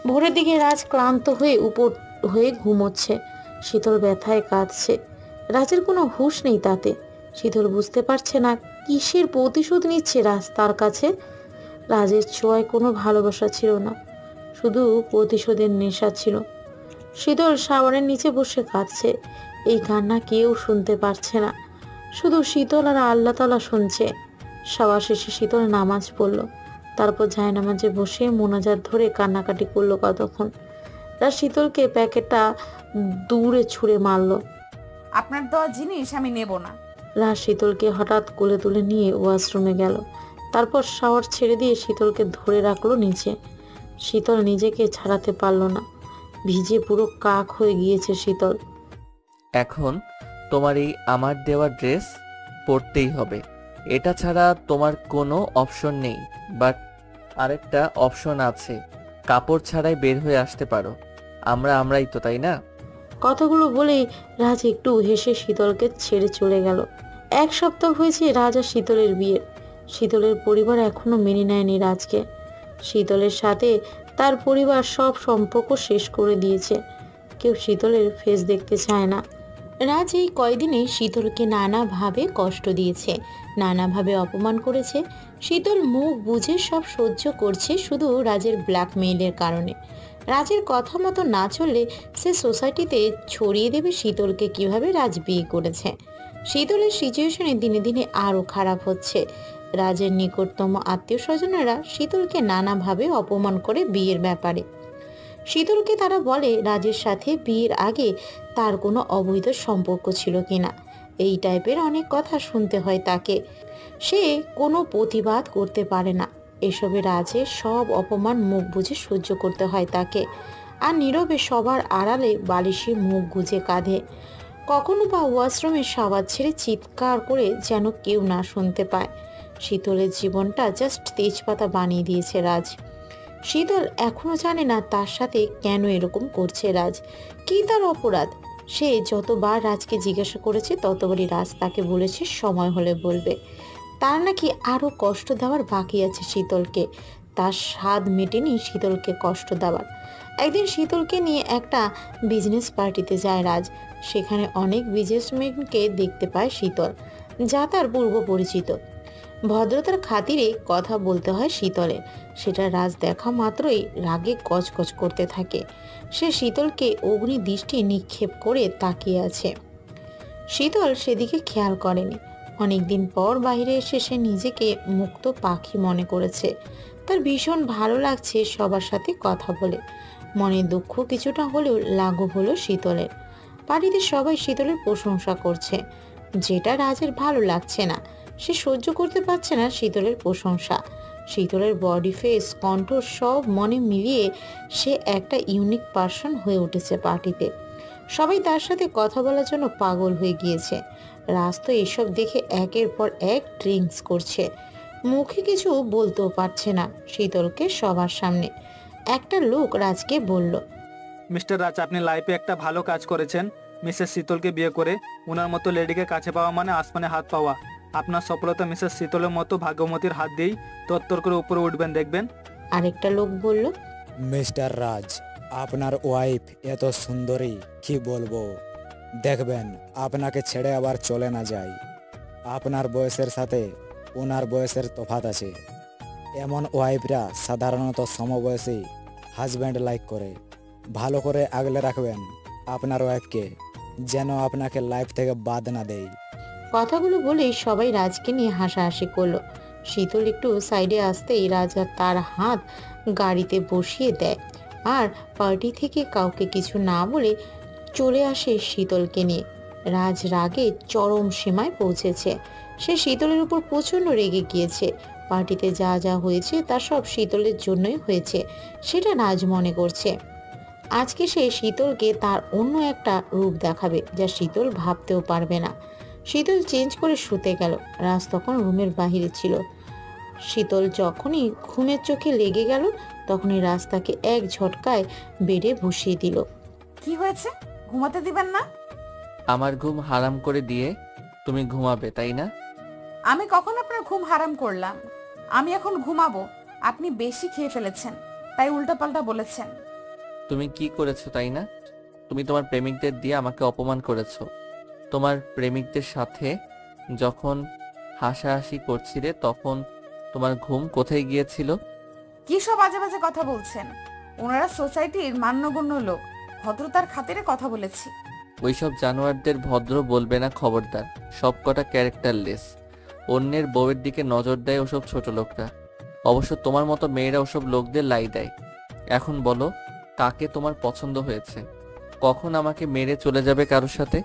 ভোরের দিকে রাজ ক্লান্ত হয়ে উপর হয়ে ঘুমোচ্ছে। শীতল ব্যথায় কাঁদছে। রাজের কোনো হুঁশ নেই তাতে। শীতল বুঝতে পারছে না কিসের প্রতিশোধ নিচ্ছে রাজ তার কাছে। রাজের ছোঁয়ায় কোনো ভালোবাসা ছিল না, শুধু প্রতিশোধের নেশা ছিল। শীতল শাওয়ারের নিচে বসে কাঁদছে। এই কান্না কেউ শুনতে পারছে না, শুধু শীতল আর আল্লাহ তাআলা শুনছে। শাওয়ার শেষে শীতল নামাজ পড়ল, তারপর জায়নামাজে বসে মোনাজাত ধরে কান্নাকাটি করলো কতক্ষণ। রাজ শীতলকে প্যাকেটটা দূরে ছুঁড়ে মারল। আপনার দেওয়া জিনিস আমি নেব না। রাজ শীতলকে হঠাৎ কোলে তুলে নিয়ে ওয়াশরুমে গেল। তারপর শাওয়ার ছেড়ে দিয়ে শীতলকে ধরে রাখলো নিচে। শীতল নিজেকে ছাড়াতে পারল না, ভিজে পুরো কাক হয়ে গিয়েছে শীতল। এখন তোমার এই আমার দেওয়া ড্রেস পরতেই হবে, এটা ছাড়া তোমার কোনো অপশন নেই। বাট আরেকটা অপশন আছে, কাপড় ছাড়াই বের হয়ে আসতে পারো। আমরাই তো, তাই না? কথাগুলো বলেই রাজ একটু হেসে শীতলকে ছেড়ে চলে গেল। 1 সপ্তাহ হয়েছে রাজ আর শীতলের বিয়ের। শীতলের পরিবার এখনো মেনে নেয়নি রাজকে। শীতলের সাথে তার পরিবার সব সম্পর্ক শেষ করে দিয়েছে। কেউ শীতলের ফেস দেখতে চায় না। রাজ এই কয়দিনে শীতলকে নানাভাবে কষ্ট দিয়েছে, নানাভাবে অপমান করেছে। শীতল মুখ বুঝে সব সহ্য করছে শুধু রাজের ব্ল্যাকমেইলের কারণে। রাজের কথা মতো না চললে সে সোসাইটিতে ছড়িয়ে দেবে শীতলকে কিভাবে রাজ বিয়ে করেছে। শীতলের সিচুয়েশনে দিনে দিনে আরও খারাপ হচ্ছে। রাজের নিকটতম আত্মীয় স্বজনেরা শীতলকে নানাভাবে অপমান করে বিয়ের ব্যাপারে। শীতলকে তারা বলে রাজের সাথে বিয়ের আগে তার কোনো অবৈধ সম্পর্ক ছিল কিনা। এই টাইপের অনেক কথা শুনতে হয় তাকে। সে কোনো প্রতিবাদ করতে পারে না। এসবে রাজের সব অপমান মুখ বুজে সহ্য করতে হয় তাকে। আর নীরবে সবার আড়ালে বালিশে মুখ গুজে কাঁধে। কখনো বা ওয়াশরুমে সাবাদ ছেড়ে চিৎকার করে যেন কেউ না শুনতে পায়। শীতলের জীবনটা জাস্ট তেজপাতা বানিয়ে দিয়েছে রাজ। শীতল এখনো জানে না তার সাথে কেন এরকম করছে রাজ, কি তার অপরাধ। সে যতবার রাজকে জিজ্ঞাসা করেছে ততবারই রাজ তাকে বলেছে সময় হলে বলবে। তার নাকি আরও কষ্ট দেওয়ার বাকি আছে শীতলকে। তার স্বাদ মেটেনি শীতলকে কষ্ট দেওয়ার। একদিন শীতলকে নিয়ে একটা বিজনেস পার্টিতে যায় রাজ। সেখানে অনেক বিজনেসম্যানকে দেখতে পায় শীতল, যা তার পূর্ব পরিচিত। ভদ্রতার খাতিরে কথা বলতে হয় শীতলের। সেটা রাজ দেখা মাত্রই রাগে গজগজ করতে থাকে। সে শীতলকে অগ্নি দৃষ্টি নিক্ষেপ করে তাকিয়ে আছে। শীতল সেদিকে খেয়াল করেনি। অনেকদিন পর বাইরে এসে সে নিজেকে মুক্ত পাখি মনে করেছে। তার ভীষণ ভালো লাগছে সবার সাথে কথা বলে। মনে দুঃখ কিছুটা হলেও লাঘব হলো শীতলের। বাড়িতে সবাই শীতলের প্রশংসা করছে, যেটা রাজের ভালো লাগছে না। সে সহ্য করতে পারছে না শীতলের প্রশংসা। শীতলের বডি, ফেস, কণ্ঠ সব মনে মিলিয়ে সে একটা ইউনিক পার্সন হয়ে উঠেছে পার্টিতে। সবাই তার সাথে কথা বলার জন্য পাগল হয়ে গিয়েছে। রাজ তো এসব দেখে একের পর এক ড্রিঙ্কস করছে। মুখে কিছু বলতেও পারছে না শীতলকে সবার সামনে। একটা লোক রাজকে বলল, মিস্টার রাজ, আপনি লাইফে একটা ভালো কাজ করেছেন। মিসেস শীতলকে বিয়ে করে ওনার মতো লেডিকে কাছে পাওয়া মানে আসমানে হাত পাওয়া। আপনার সফলতা মিসেস শীতলের মতো ভাগ্যমতীর হাত দিয়েই তত্তর করে উপরে উঠবেন দেখবেন। আরেকটা লোক বলল, মিস্টার রাজ, আপনার ওয়াইফ এত সুন্দরী, কি বলবো। দেখবেন আপনাকে ছেড়ে আবার চলে না যায়। আপনার বয়সের সাথে ওনার বয়সের তফাৎ আছে। এমন ওয়াইফরা সাধারণত সমবয়সী হাজব্যান্ড লাইক করে। ভালো করে আগলে রাখবেন আপনার ওয়াইফকে, যেন আপনাকে লাইফ থেকে বাদ না দেয়। কথাগুলো বলেই সবাই রাজকে নিয়ে হাসাহাসি করলো। শীতল একটু সাইডে আসতেই রাজা তার হাত গাড়িতে বসিয়ে দেয় আর পার্টি থেকে কাউকে কিছু না বলে চলে আসে শীতলকে নিয়ে। রাজ রাগে চরম সীমায় পৌঁছেছে। সে শীতলের উপর প্রচণ্ড রেগে গিয়েছে। পার্টিতে যা যা হয়েছে তা সব শীতলের জন্যই হয়েছে সেটা রাজ মনে করছে। আজকে সে শীতলকে তার অন্য একটা রূপ দেখাবে যা শীতল ভাবতেও পারবে না। শীতল চেঞ্জ করে শুতে গেল। রাজ তখন রুমের বাহিরে ছিল। শীতল যখনই ঘুমের চোখে লেগে গেল তখনই রাজ তাকে এক ঝটকায় বেডে বসিয়ে দিল। কি হয়েছে? ঘুমাতে দিবেন না? আমার ঘুম হারাম করে দিয়ে তুমি ঘুমাবে, তাই না? আমি কখন আপনার ঘুম হারাম করলাম? আমি এখন ঘুমাবো। আপনি বেশি খেয়ে ফেলেছেন, তাই উল্টাপাল্টা বলেছেন। তুমি কি করেছো, তাই না? তুমি তোমার প্রেমিকদের দিয়ে আমাকে অপমান করেছো। তোমার প্রেমিকদের সাথে যখন হাসাহাসি করছিলে তখন তোমার ঘুম কোথায় গিয়েছিল? কি সব বাজে বাজে কথা বলছেন? ওনারা সোসাইটির মান্যগণ্য লোক, ভদ্রতার খাতিরে কথা বলেছি। ওইসব জানোয়ারদের ভদ্র বলবে না, খবরদার। সব কটা ক্যারেক্টারলেস। অন্যের বউয়ের দিকে নজর দেয় ওসব ছোট লোকরা। অবশ্য তোমার মতো মেয়েরা ওসব লোকদের লাই দেয়। এখন বলো, কাকে তোমার পছন্দ হয়েছে? কখন আমাকে মেরে চলে যাবে কারোর সাথে?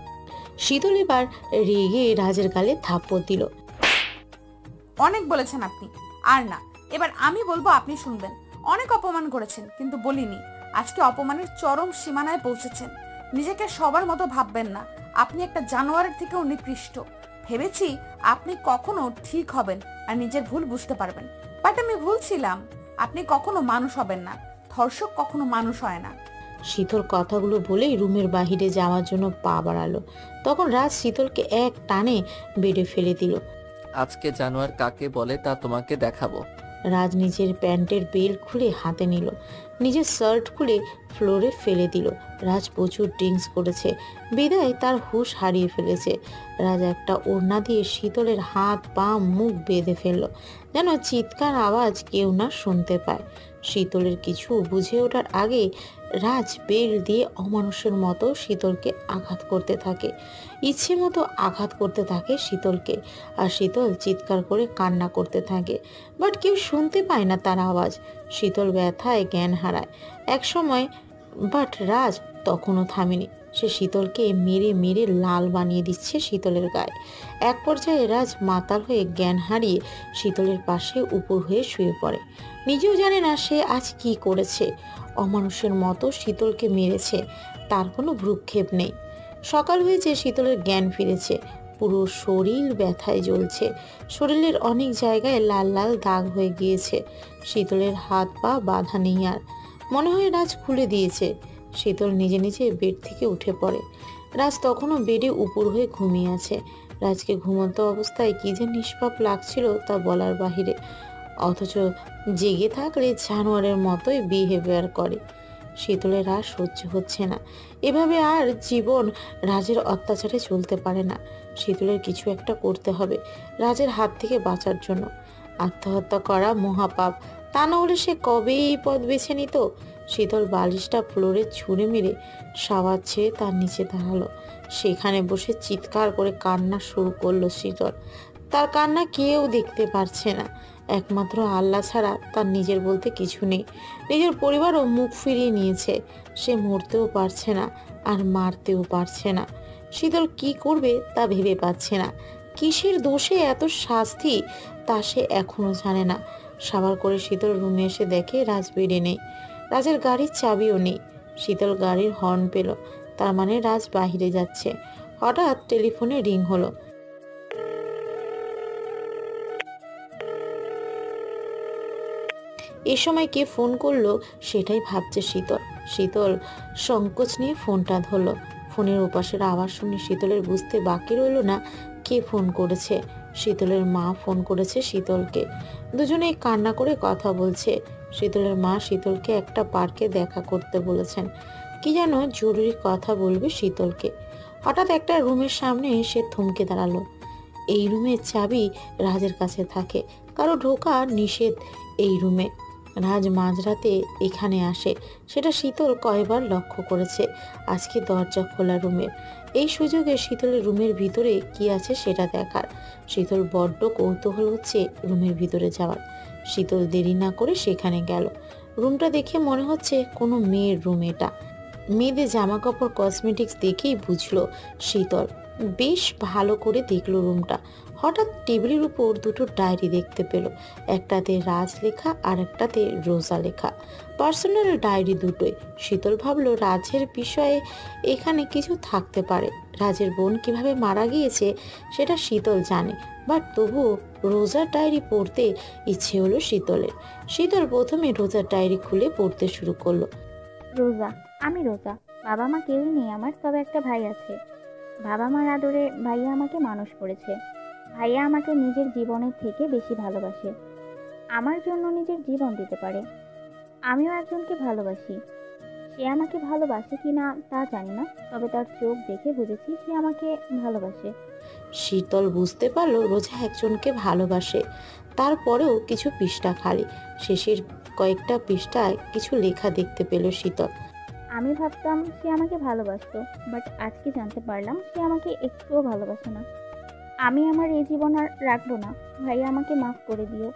শীতল এবার রেগে রাজের গালে থাপ্পড় দিল। অনেক বলেছেন আপনি, আর না। এবার আমি বলবো, আপনি শুনবেন। অনেক অপমান করেছেন, কিন্তু বলিনি। আজকে অপমানের চরম সীমানায় পৌঁছেছেন। নিজেকে সবার মতো ভাববেন না। আপনি একটা জানোয়ারের থেকেও নিকৃষ্ট। ভেবেছি আপনি কখনো ঠিক হবেন আর নিজের ভুল বুঝতে পারবেন, বাট আমি ভুল ছিলাম। আপনি কখনো মানুষ হবেন না। ধর্ষক কখনো মানুষ হয় না। শীতল কথাগুলো বলেই রুমের বাহিরে যাওয়ার জন্য পা বাড়ালো। তখন রাজ শীতলকে এক টানে বেডে ফেলে দিল। আজকে জানোয়ার কাকে বলে তা তোমাকে দেখাবো। রাজ নিজের প্যান্টের বেল্ট খুলে হাতে নিল, নিজের শার্ট খুলে ফ্লোরে ফেলে দিল। রাজ প্রচুর ড্রিঙ্কস করেছে বিদায় তার হুঁশ হারিয়ে ফেলেছে। রাজ একটা ওড়না দিয়ে শীতলের হাত পা মুখ বেঁধে ফেলল, যেন চিৎকার আওয়াজ কেউ না শুনতে পায়। শীতলের কিছু বুঝে ওঠার আগে রাজ বেল্ট দিয়ে অমানুষের মতো শীতলকে আঘাত করতে থাকে। ইচ্ছে মতো আঘাত করতে থাকে শীতলকে, আর শীতল চিৎকার করে কান্না করতে থাকে। বাট কেউ শুনতে পায় না তার আওয়াজ। শীতল ব্যথায় জ্ঞান হারায় এক সময়, বাট রাজ তখনও থামেনি। সে শীতলকে মেরে মেরে লাল বানিয়ে দিচ্ছে শীতলের গায়ে। এক পর্যায়ে রাজ মাতাল হয়ে জ্ঞান হারিয়ে শীতলের পাশে উপর হয়ে শুয়ে পড়ে। নিজেও জানে না সে আজ কি করেছে। অমানুষের মতো শীতলকে মেরেছে, তার কোনো ভ্রুক্ষেপ নেই। সকাল হয়েছে, শীতলের জ্ঞান ফিরেছে। পুরো শরীর ব্যথায় জ্বলছে। শরীরের অনেক জায়গায় লাল লাল দাগ হয়ে গিয়েছে। শীতলের হাত পা বাঁধা নেই আর। মনে হয় রাজ খুলে দিয়েছে। শীতল নিজে নিজে বেড থেকে উঠে পড়ে। রাজ তখনও বেডে উপর হয়ে ঘুমিয়ে আছে। রাজকে ঘুমন্ত অবস্থায় কি যে নিষ্পাপ লাগছিল তা বলার বাহিরে। অথচ জেগে থাকলে জানোয়ারের মতোই বিহেভিয়ার করে। শীতলের আর সহ্য হচ্ছে না। এভাবে আর জীবন রাজের অত্যাচারে চলতে পারে না। শীতলের কিছু একটা করতে হবে রাজের হাত থেকে বাঁচার জন্য। আত্মহত্যা করা মহাপাপ, তা না হলে সে কবেই এই পথ বেছে নিত। শীতল বালিশটা ফ্লোরে ছুঁড়ে মেরে সাবাদ ছেড়ে তার নিচে দাঁড়ালো। সেখানে বসে চিৎকার করে কান্না শুরু করলো শীতল। তার কান্না কেউ দেখতে পারছে না, একমাত্র আল্লাহ ছাড়া তার নিজের বলতে কিছু নেই। নিজের পরিবারও মুখ ফিরিয়ে নিয়েছে। সে মরতেও পারছে না আর মারতেও পারছে না। শীতল কি করবে তা ভেবে পাচ্ছে না। কিসের দোষে এত শাস্তি তা সে এখনো জানে না। সাবার করে শীতল রুমে এসে দেখে রাজ বেডে নেই। রাজের গাড়ির চাবিও নেই। শীতল গাড়ির হর্ন পেল, তার মানে রাজ বাহিরে যাচ্ছে। হঠাৎ টেলিফোনে রিং হলো। এ সময় কে ফোন করলো সেটাই ভাবছে শীতল। শীতল সংকোচ নিয়ে ফোনটা ধরলো। ফোনের ওপাশের আওয়াজ শুনে শীতলের বুঝতে বাকি রইল না কে ফোন করেছে। শীতলের মা ফোন করেছে শীতলকে। দুজনেই কান্না করে কথা বলছে। শীতলের মা শীতলকে একটা পার্কে দেখা করতে বলেছেন। কি যেন জরুরি কথা বলবে শীতলকে। হঠাৎ একটা রুমের সামনে এসে থমকে দাঁড়ালো। এই রুমের চাবি রাজের কাছে থাকে, কারো ঢোকা নিষেধ এই রুমে। রাজ মাঝরাতে এখানে আসে, সেটা শীতল কয়বার লক্ষ্য করেছে। আজকে দরজা খোলা রুমের। এই সুযোগে শীতলের রুমের ভিতরে কি আছে সেটা দেখার। শীতল বড্ড কৌতূহল হচ্ছে রুমের ভিতরে যাওয়ার। শীতল দেরি না করে সেখানে গেল। রুমটা দেখে মনে হচ্ছে কোনো মেয়ের রুম এটা। মেয়েদের জামা কাপড় কসমেটিক্স দেখেই বুঝলো শীতল। বেশ ভালো করে দেখলো রুমটা। হঠাৎ টেবিলের উপর দুটো ডায়েরি দেখতে পেল। একটাতে রাজ লেখা আর একটাতে রোজা লেখা। পার্সোনাল ডায়েরি দুটোই। শীতল ভাবলো রাজের বিষয়ে এখানে কিছু থাকতে পারে। রাজের বোন কিভাবে মারা গিয়েছে সেটা শীতল জানে, বাট তবুও রোজার ডায়েরি পড়তে ইচ্ছে হলো শীতলের। শীতল প্রথমে রোজার ডায়েরি খুলে পড়তে শুরু করলো। রোজা, আমি রোজা। বাবা মা কেউই নেই আমার, তবে একটা ভাই আছে। বাবা মার আদরে ভাইয়া আমাকে মানুষ করেছে। ভাইয়া আমাকে নিজের জীবনের থেকে বেশি ভালোবাসে। আমার জন্য নিজের জীবন দিতে পারে। আমিও একজনকে ভালোবাসি। সে আমাকে ভালোবাসে কি না তা জানি না, তবে তার চোখ দেখে বুঝেছি সে আমাকে ভালোবাসে। শীতল বুঝতে পারলো রোজা একজনকে ভালোবাসে। তারপরেও কিছু পৃষ্ঠা খালি। শেষের কয়েকটা পৃষ্ঠায় কিছু লেখা দেখতে পেল শীতল। আমি ভাবতাম সে আমাকে ভালোবাসতো, বাট আজকে জানতে পারলাম সে আমাকে একটুও ভালোবাসে না। আমি আমার এই জীবন আর রাখবো না। ভাইয়া আমাকে মাফ করে দিও।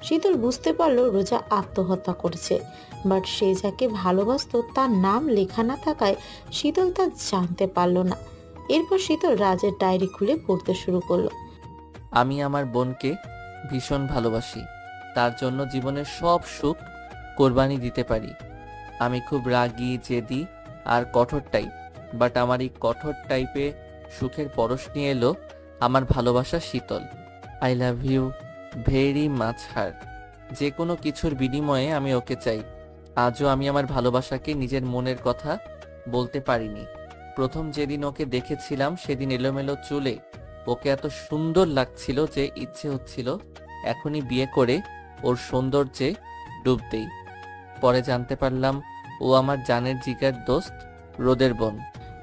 শীতল বুঝতে পারলো রোজা আত্মহত্যা করেছে, বাট সে যাকে ভালোবাসতো তার নাম লেখা না থাকায় শীতল তা জানতে পারলো না। এরপর শীতল রাজের ডায়েরি খুলে পড়তে শুরু করলো। আমি আমার বোনকে ভীষণ ভালোবাসি। তার জন্য জীবনের সব সুখ কোরবানি দিতে পারি। আমি খুব রাগী, জেদি আর কঠোর টাইপ, বাট আমার এই কঠোর টাইপে সুখের পরশ নিয়ে এলো আমার ভালোবাসা শীতল। I love you very much হার। যে কোনো কিছুর বিনিময়ে আমি ওকে চাই। আজও আমি আমার ভালোবাসাকে নিজের মনের কথা বলতে পারিনি। প্রথম যেদিন ওকে দেখেছিলাম সেদিন এলোমেলো চুলে ওকে এত সুন্দর লাগছিল যে ইচ্ছে হচ্ছিল এখনই বিয়ে করে ওর সৌন্দর্যে ডুব দেই। পরে জানতে পারলাম ও আমার জানের জিগার দোস্ত, রোদের বোন।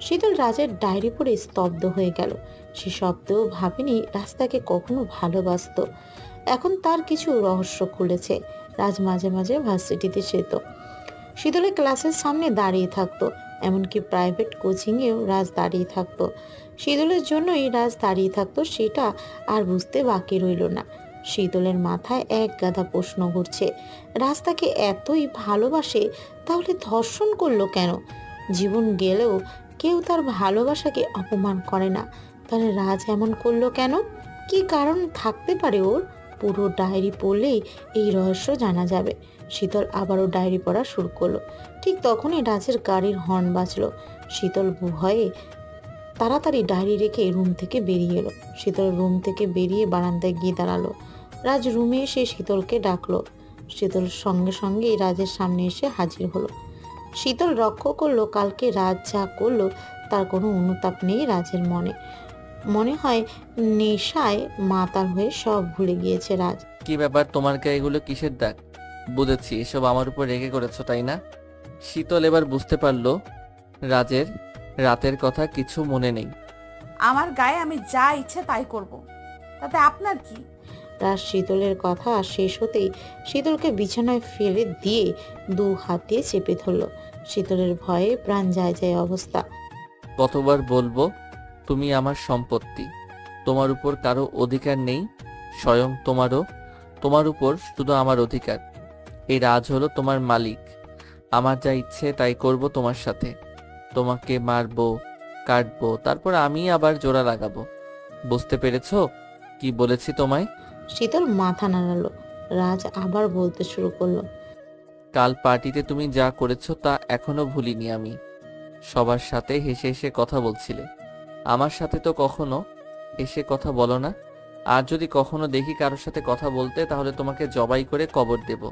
শীতল রাজের ডায়েরি পড়ে স্তব্ধ হয়ে গেল। সে শব্দেও ভাবেনি রাজ তাকে কখনো ভালোবাসতো। এখন তার কিছু রহস্য খুলেছে। রাজ মাঝে মাঝে ভার্সিটিতে যেত। শীতলের ক্লাসের সামনে দাঁড়িয়ে থাকতো। এমনকি প্রাইভেট কোচিংয়েও রাজ দাঁড়িয়ে থাকতো। শীতলের জন্যই রাজ দাঁড়িয়ে থাকতো সেটা আর বুঝতে বাকি রইল না। শীতলের মাথায় এক গাদা প্রশ্ন ঘুরছে। রাজ তাকে এতই ভালোবাসে, তাহলে ধর্ষণ করলো কেন? জীবন গেলেও কেউ তার ভালোবাসাকে অপমান করে না, তাহলে রাজ এমন করলো কেন? কি কারণ থাকতে পারে ওর? পুরো ডায়েরি পড়লেই এই রহস্য জানা যাবে। শীতল আবারও ডায়েরি পড়া শুরু করলো। ঠিক তখনই রাজের গাড়ির হর্ন বাজলো। শীতল ভয়ে তাড়াতাড়ি ডায়েরি রেখে রুম থেকে বেরিয়ে এলো। শীতল রুম থেকে বেরিয়ে বারান্দায় গিয়ে দাঁড়ালো। রাজ রুমে এসে শীতলকে ডাকলো। শীতল সঙ্গে সঙ্গেই রাজের সামনে এসে হাজির হলো। শীতল লক্ষ্য করলো কালকে রাজ যা করলো তার কোনো অনুতাপ নেই রাজের মনে। মনে হয় নেশায় মাতাল হয়ে সব ভুলে গিয়েছে রাজ। কি ব্যাপার, তোমার গায়ে এগুলো কিসের দাগ? বুঝেছি, এসব আমার উপর রেগে করেছো তাই না? শীতল এবার বুঝতে পারলো রাজের রাতের কথা কিছু মনে নেই। আমার গায়ে আমি যা ইচ্ছে তাই করব, তাতে আপনার কি? রাজ শীতলের কথা শেষ হতেই শীতলকে বিছানায় ফেলে দিয়ে দু হাত দিয়ে চেপে ধরলো। শীতলের ভয়ে প্রাণ যায় যায় অবস্থা। কতবার বলবো তুমি আমার সম্পত্তি, তোমার উপর কারো অধিকার নেই, স্বয়ং তোমার উপর শুধু আমার অধিকার। এই রাজ হলো তোমার মালিক। আমার যা ইচ্ছে তাই করব তোমার সাথে। তোমাকে মারবো, কাটবো, তারপর আমি আবার জোড়া লাগাবো। বুঝতে পেরেছো কি বলেছি তোমায়? শীতল মাথা নাড়ালো। রাজ আবার বলতে শুরু করলো। কাল পার্টিতে তুমি যা করেছো তা এখনো ভুলিনি আমি। সবার সাথে হেসে হেসে কথা বলছিলে, আমার সাথে তো কখনো এসে কথা বলো না। আর যদি কখনো দেখি কারোর সাথে কথা বলতে, তাহলে তোমাকে জবাই করে কবর দেব।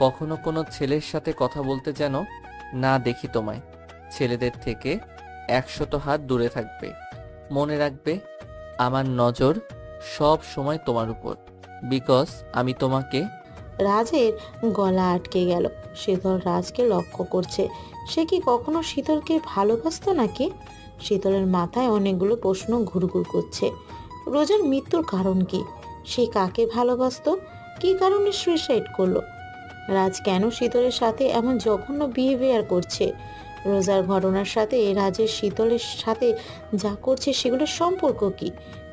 কখনো কোনো ছেলের সাথে কথা বলতে যেন না দেখি তোমায়। ছেলেদের থেকে 100 হাত দূরে থাকবে। মনে রাখবে আমার নজর সব সময় তোমার উপর, বিকজ আমি তোমাকে। রাজের গলা আটকে গেল। শীতল রাজকে লক্ষ্য করছে। সে কি কখনো শীতলকে ভালোবাসতো নাকি? শীতলের মাথায় অনেকগুলো প্রশ্ন ঘুরঘুর করছে। রোজার মৃত্যুর কারণ কি? সে কাকে ভালোবাসতো? কি কারণে সুইসাইড করলো? রাজ কেন শীতলের সাথে এমন জঘন্য বিহেভিয়ার করছে? রোজার ঘটনার সাথে রাজের শীতলের সাথে যা করছে সেগুলোর সম্পর্ক কি?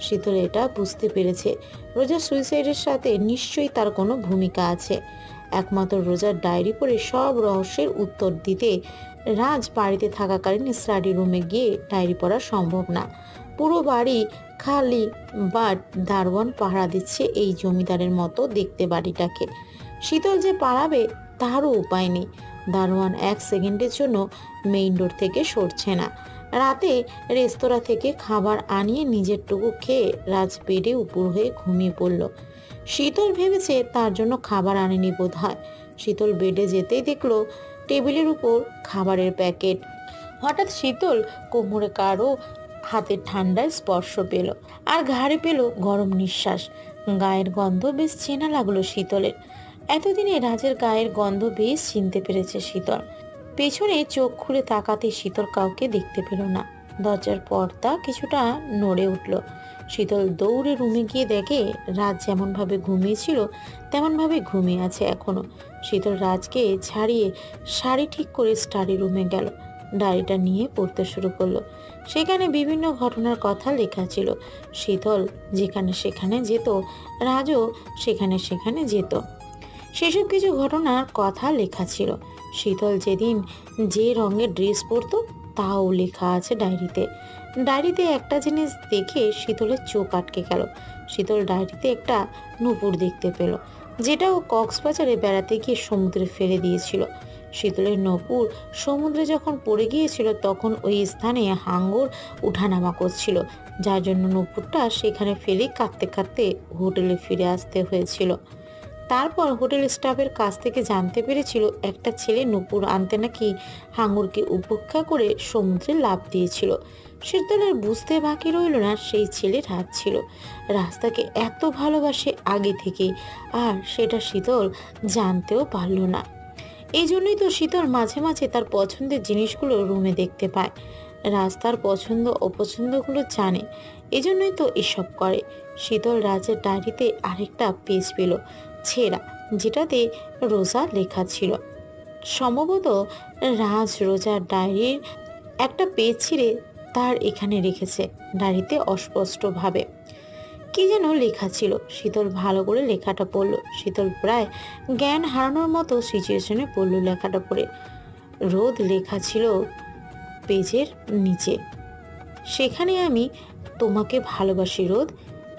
শীতল এটা বুঝতে পেরেছে। রোজার সুইসাইডের সাথে নিশ্চয়ই তার কোনো ভূমিকা আছে। একমাত্র রোজার ডায়েরি পড়ে সব রহস্যের উত্তর দিতে রাজ বাড়িতে থাকাকালীন স্টাডি রুমে গিয়ে ডায়েরি পড়া সম্ভব না। পুরো বাড়ি খালি, বাট দারোয়ান পাহারা দিচ্ছে এই জমিদারের মতো দেখতে বাড়িটাকে। শীতল যে পালাবে তারও উপায় নেই। দারোয়ান 1 সেকেন্ডের জন্য মেইন ডোর থেকে সরছে না। রাতে রেস্তোরাঁ থেকে খাবার আনিয়ে নিজের টুকু খেয়ে রাজ বেডে উপর হয়ে ঘুমিয়ে পড়ল। শীতল ভেবেছে তার জন্য খাবার আনেনি বোধ হয়। শীতল বেডে যেতেই দেখলো টেবিলের উপর খাবারের প্যাকেট। হঠাৎ শীতল কোমরে কারো হাতের ঠান্ডায় স্পর্শ পেল, আর ঘাড়ে পেল গরম নিঃশ্বাস। গায়ের গন্ধ বেশ চেনা লাগলো শীতলের। এতদিনে রাজের গায়ের গন্ধ বেশ চিনতে পেরেছে শীতল। পেছনে চোখ খুলে তাকাতে শীতল কাউকে দেখতে পেল না। দরজার পর্দা কিছুটা নড়ে উঠল। শীতল দৌড়ে রুমে গিয়ে দেখে রাজ যেমনভাবে ঘুমিয়েছিল তেমনভাবে ঘুমিয়ে আছে এখনো। শীতল রাজকে ছাড়িয়ে শাড়ি ঠিক করে স্টাডি রুমে গেল। ডায়েরিটা নিয়ে পড়তে শুরু করলো। সেখানে বিভিন্ন ঘটনার কথা লেখা ছিল। শীতল যেখানে সেখানে যেত, রাজও সেখানে সেখানে যেত। সেসব কিছু ঘটনার কথা লেখা ছিল। শীতল যেদিন যে রঙের ড্রেস পরতো তাও লেখা আছে ডায়েরিতে। ডায়েরিতে একটা জিনিস দেখে শীতলের চোখ আটকে গেল। শীতল ডায়েরিতে একটা নূপুর দেখতে পেল, যেটা ও কক্সবাজারে বেড়াতে গিয়ে সমুদ্রে ফেলে দিয়েছিল। শীতলের নূপুর সমুদ্রে যখন পড়ে গিয়েছিল তখন ওই স্থানে হাঙ্গর উঠানামা করছিল, যার জন্য নূপুরটা সেখানে ফেলে কাঁদতে কাঁদতে হোটেলে ফিরে আসতে হয়েছিল। তারপর হোটেল স্টাফের কাছ থেকে জানতে পেরেছিল একটা ছেলে নূপুর আনতে নাকি হাঙ্গরকে উপেক্ষা করে সমুদ্রে লাফ দিয়েছিল। শীতলের বুঝতে বাকি রইল না সেই ছেলে রাজ ছিল। রাস্তাকে এত ভালোবাসে আগে থেকে, আর সেটা শীতল জানতেও পারল না। এই জন্যই তো শীতল মাঝে মাঝে তার পছন্দের জিনিসগুলো রুমে দেখতে পায়। রাজ তার পছন্দ অপছন্দগুলো জানে, এজন্যই তো এসব করে। শীতল রাজের ডায়েরিতে আরেকটা পেজ পেল ছেঁড়া, যেটাতে রোজা লেখা ছিল। সম্ভবত রাজ রোজার ডায়েরির একটা পেজ ছিঁড়ে তার এখানে রেখেছে। ডায়েরিতে অস্পষ্টভাবে কি যেন লেখা ছিল। শীতল ভালো করে লেখাটা পড়ল। শীতল প্রায় জ্ঞান হারানোর মতো সিচুয়েশনে পড়ল লেখাটা পড়ে। রোদ লেখা ছিল পেজের নিচে। সেখানে আমি তোমাকে ভালোবাসি রোদ,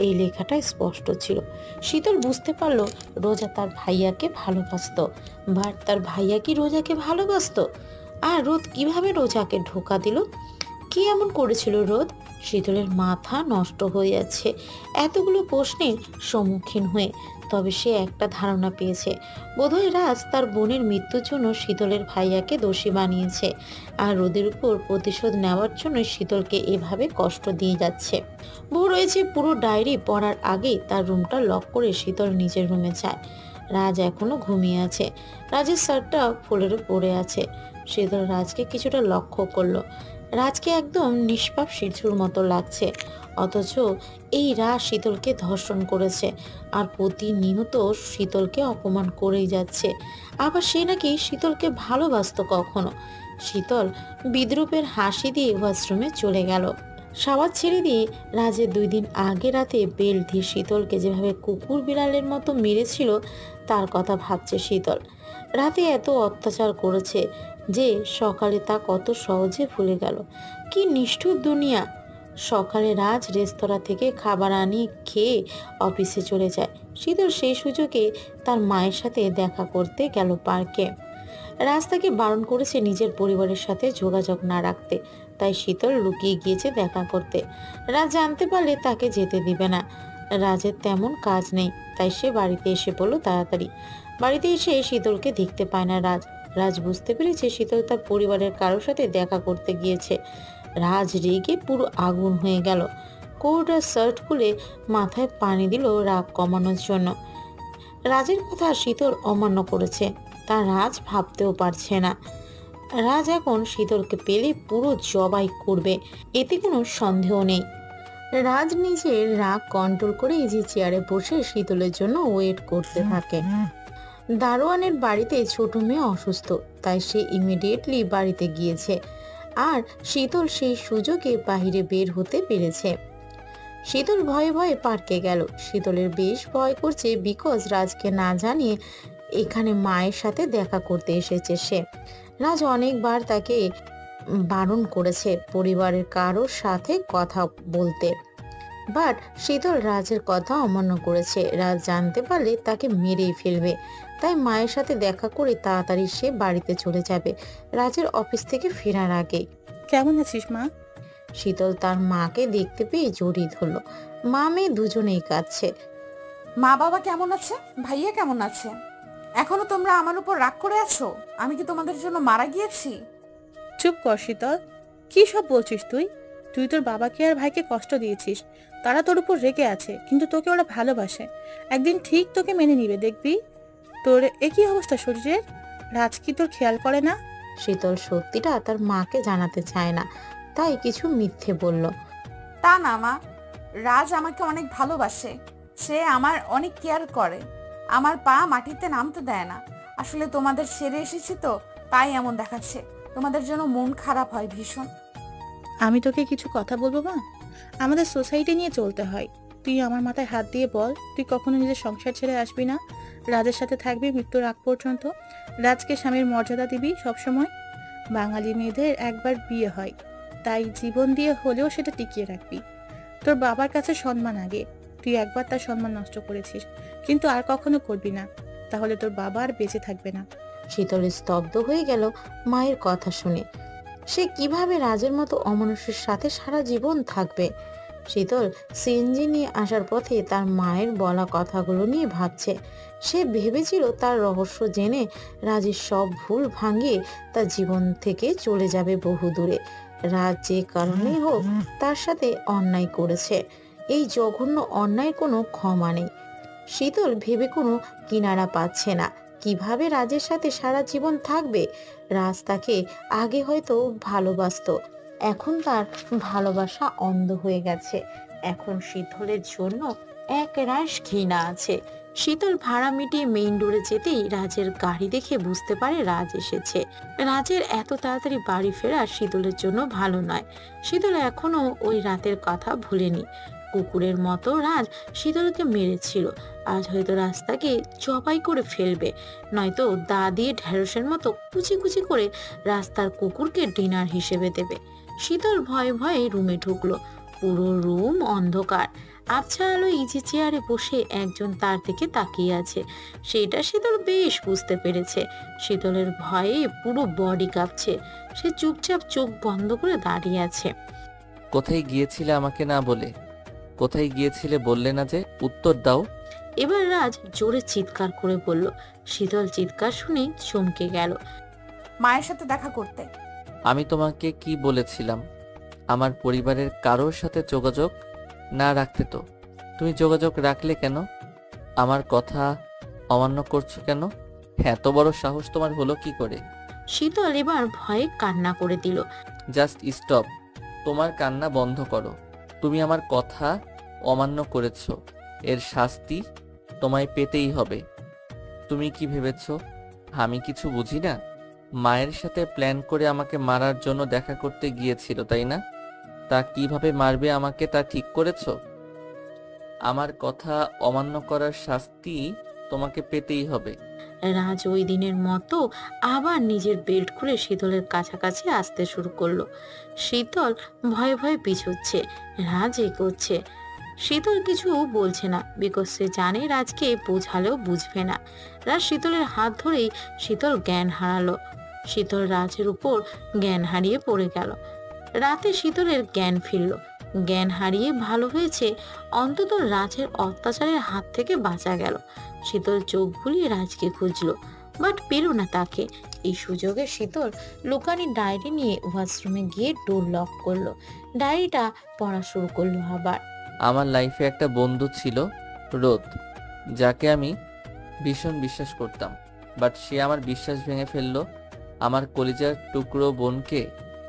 এই লেখাটা স্পষ্ট ছিল। শীতল বুঝতে পারল রোজা তার ভাইয়াকে ভালোবাসতো, বাট তার ভাইয়া কি রোজাকে ভালোবাসতো? আর রোদ কিভাবে রোজাকে ধোঁকা দিল? কি এমন করেছিল রোদ? শীতলের মাথা নষ্ট হয়ে যাচ্ছে এতগুলো প্রশ্নের সম্মুখীন হয়ে। তবে সে একটা ধারণা পেয়েছে, বোধহয় রাজ তার বোনের মৃত্যুর জন্য শীতলের ভাইয়াকে দোষী বানিয়েছে, আর রোদের উপর প্রতিশোধ নেওয়ার জন্য শীতলকে এভাবে কষ্ট দিয়ে যাচ্ছে। ভোর হয়েছে। পুরো ডায়েরি পড়ার আগে তার রুমটা লক করে শীতল নিজের রুমে যায়। রাজ এখনো ঘুমিয়ে আছে। রাজের শার্টটা ফ্লোরে পড়ে আছে। শীতল রাজকে কিছুটা লক্ষ্য করলো। রাজকে একদম নিষ্পাপ শিশুর মতো লাগছে, অথচ এই রাজ শীতলকে ধর্ষণ করেছে আর প্রতিনিয়ত শীতলকে অপমান করেই যাচ্ছে। আবার সে নাকি শীতলকে ভালোবাসতো কখনো। শীতল বিদ্রুপের হাসি দিয়ে ওয়াশরুমে চলে গেল। শাওয়ার ছেড়ে দিয়ে রাজের 2 দিন আগে রাতে বেল্ট দিয়ে শীতলকে যেভাবে কুকুর বিড়ালের মতো মেরেছিল তার কথা ভাবছে শীতল। রাতে এত অত্যাচার করেছে যে সকালে তা কত সহজে ভুলে গেল। কি নিষ্ঠুর দুনিয়া। সকালে রাজ রেস্তোরাঁ থেকে খাবার আনিয়ে খেয়ে অফিসে চলে যায়। শীতল সেই সুযোগে তার মায়ের সাথে দেখা করতে গেল পার্কে। রাজ তাকে বারণ করেছে নিজের পরিবারের সাথে যোগাযোগ না রাখতে, তাই শীতল লুকিয়ে গিয়েছে দেখা করতে। রাজ জানতে পারলে তাকে যেতে দিবে না। রাজের তেমন কাজ নেই, তাই সে বাড়িতে এসে পড়ল তাড়াতাড়ি। বাড়িতে এসে শীতলকে দেখতে পায় না রাজ। রাজ বুঝতে পেরেছে শীতল তার পরিবারের কারোর সাথে দেখা করতে গিয়েছে। রাজ রেগে পুরো আগুন হয়ে গেল। কোট আর শার্ট খুলে মাথায় পানি দিল রাগ কমানোর জন্য। রাজের কথা শীতল অমান্য করেছে তা রাজ ভাবতেও পারছে না। রাজ এখন শীতলকে পেলে পুরো জবাই করবে, এতে কোনো সন্দেহ নেই। রাজ নিজের রাগ কন্ট্রোল করে ইজি চেয়ারে বসে শীতলের জন্য ওয়েট করতে থাকে। দারোয়ানের বাড়িতে ছোট মেয়ে অসুস্থ, তাই সে ইমিডিয়েটলি বাড়িতে গিয়েছে। আর শীতল সেই সুযোগে বাহিরে বের হতে পেরেছে। শীতল ভয়ে ভয়ে পার্কে গেল। শীতলের বেশ ভয় করছে, বিকজ রাজকে না জানিয়ে এখানে মায়ের সাথে দেখা করতে এসেছে সে। রাজ অনেকবার তাকে বারণ করেছে পরিবারের কারোর সাথে কথা বলতে, বাট শীতল রাজের কথা অমান্য করেছে। রাজ জানতে পারলে তাকে মেরেই ফেলবে, তাই মায়ের সাথে দেখা করে তাড়াতাড়ি সে বাড়িতে চলে যাবে রাজের অফিস থেকে ফেরার আগে। কেমন আছিস মা? শীতল তার মাকে দেখতে পেয়ে জড়িয়ে ধরল। মা মেয়ে দুজনেই কাঁদছে। মা বাবা কেমন আছে? ভাইয়া কেমন আছে? এখনো তোমরা আমার উপর রাগ করে আছো? আমি কি তোমাদের জন্য মারা গিয়েছি? চুপ কর শীতল, কি সব বলছিস তুই? তুই তোর বাবাকে আর ভাইকে কষ্ট দিয়েছিস, তারা তোর উপর রেগে আছে, কিন্তু তোকে ওরা ভালোবাসে। একদিন ঠিক তোকে মেনে নিবে, দেখবি। তোর একই অবস্থা শরীরের, রাজ কি তোর খেয়াল করে না? শীতল সত্যিটা তার মাকে জানাতে চায় না, তাই কিছু মিথ্যে বলল। তা না মা, রাজ আমাকে অনেক ভালোবাসে, সে আমার অনেক কেয়ার করে, আমার পা মাটিতে নামতে দেয় না। আসলে তোমাদের ছেড়ে এসেছি তো, তাই এমন দেখাচ্ছে। তোমাদের জন্য মন খারাপ হয় ভীষণ। আমি তোকে কিছু কথা বলবো মা? আমাদের সোসাইটি নিয়ে চলতে হয়। তুই আমার মাথায় হাত দিয়ে বল, তুই কখনো নিজের সংসার ছেড়ে আসবি না? রাজের সাথে থাকবি মৃত্যুর আগ পর্যন্ত? রাজকে স্বামীর মর্যাদা দিবি সবসময়? বাঙালি মেয়েদের একবার বিয়ে হয়, তাই জীবন দিয়ে হলেও সেটা টিকিয়ে রাখবি। তোর বাবার কাছে সম্মান আগে। তুই একবার তার সম্মান নষ্ট করেছিস, কিন্তু আর কখনো করবি না, তাহলে তোর বাবা আর বেঁচে থাকবে না। শীতল স্তব্ধ হয়ে গেল মায়ের কথা শুনে। সে কিভাবে রাজের মতো অমানুষের সাথে সারা জীবন থাকবে? শীতল সিএনজি নিয়ে আসার পথে তার মায়ের বলা কথাগুলো নিয়ে ভাবছে। সে ভেবেছিল তার রহস্য জেনে রাজের সব ভুল ভাঙিয়ে তার জীবন থেকে চলে যাবে বহু দূরে। রাজ যে কারণেই হোক তার সাথে অন্যায় করেছে, এই জঘন্য অন্যায়ের কোনো ক্ষমা নেই। শীতল ভেবে কোনো কিনারা পাচ্ছে না কিভাবে রাজের সাথে সারা জীবন থাকবে। রাজ তাকে আগে হয়তো ভালোবাসতো, এখন তার ভালোবাসা অন্ধ হয়ে গেছে। এখন শীতলের জন্য এক রাশ ঘৃণা আছে। শীতল ভাড়া মিটিয়ে মেইন ডোরে যেতেই রাজের গাড়ি দেখে বুঝতে পারে রাজ এসেছে। রাজের এত তাড়াতাড়ি বাড়ি ফেরা শীতলের জন্য ভালো নয়। শীতল এখনো ওই রাতের কথা ভুলেনি। কুকুরের মতো রাজ শীতলকে মেরেছিল, আজ হয়তো রাস্তাকে জবাই করে ফেলবে, নয়তো দা দিয়ে ঢেঁড়সের মতো কুচি কুচি করে রাস্তার কুকুরকে ডিনার হিসেবে দেবে। শীতল ভয়ে ভয়ে রুমে ঢুকলো। পুরো রুম অন্ধকার। আবছা আলো ইজি চেয়ারে বসে একজন তার দিকে তাকিয়ে আছে, সেটা শীতল বেশ বুঝতে পেরেছে। শীতলের ভয়ে পুরো বডি কাঁপছে। সে চুপচাপ চোখ বন্ধ করে দাঁড়িয়ে আছে। কোথায় গিয়েছিলে আমাকে না বলে? কোথায় গিয়েছিলে বললে না যে? উত্তর দাও। এবার রাজ জোরে চিৎকার করে বলল। শীতল চিৎকার শুনে চমকে গেল। মায়ের সাথে দেখা করতে। আমি তোমাকে কি বলেছিলাম আমার পরিবারের কারোর সাথে যোগাযোগ না রাখতে? তো তুমি যোগাযোগ রাখলে কেন? আমার কথা অমান্য করছো কেন? এত বড় সাহস তোমার হলো কি করে? শীতল এবার ভয়ে কান্না করে দিল। জাস্ট স্টপ, তোমার কান্না বন্ধ করো। তুমি আমার কথা অমান্য করেছো, এর শাস্তি তোমায় পেতেই হবে। তুমি কি ভেবেছো আমি কিছু বুঝি না? মায়ের সাথে প্ল্যান করে আমাকে মারার জন্য দেখা করতে গিয়েছিল, তাই না? তা কিভাবে মারবে আমাকে তা ঠিক করেছো? আমার কথা অমান্য করার শাস্তি তোমাকে পেতেই হবে। রাজ ওই দিনের মতো আবার নিজের বেল্ট খুলে শীতলের কাছাকাছি আসতে শুরু করলো। শীতল ভয়ে ভয়ে পিছুচ্ছে, রাজ এগোচ্ছে। শীতল কিছু বলছে না, বিকজ সে জানে রাজকে বোঝালেও বুঝবে না। রাজ শীতলের হাত ধরেই শীতল জ্ঞান হারালো। শীতল রাজের উপর জ্ঞান হারিয়ে পড়ে গেল। রাতে শীতলের জ্ঞান ফিরল। জ্ঞান হারিয়ে ভালো হয়েছে, অন্তত রাজের অত্যাচারের হাত থেকে বাঁচা গেল। শীতল চোখ বুলিয়ে রাজকে খুঁজলো, বাট পেল না তাকে। এই সুযোগে শীতল লুকানি ডায়েরি নিয়ে ওয়াশরুমে গিয়ে ডোর লক করলো, ডায়েরিটা পড়া শুরু করলো আবার। আমার লাইফে একটা বন্ধু ছিল, রোদ, যাকে আমি ভীষণ বিশ্বাস করতাম, বাট সে আমার বিশ্বাস ভেঙে ফেললো। আমার কলিজার টুকরো বোনকে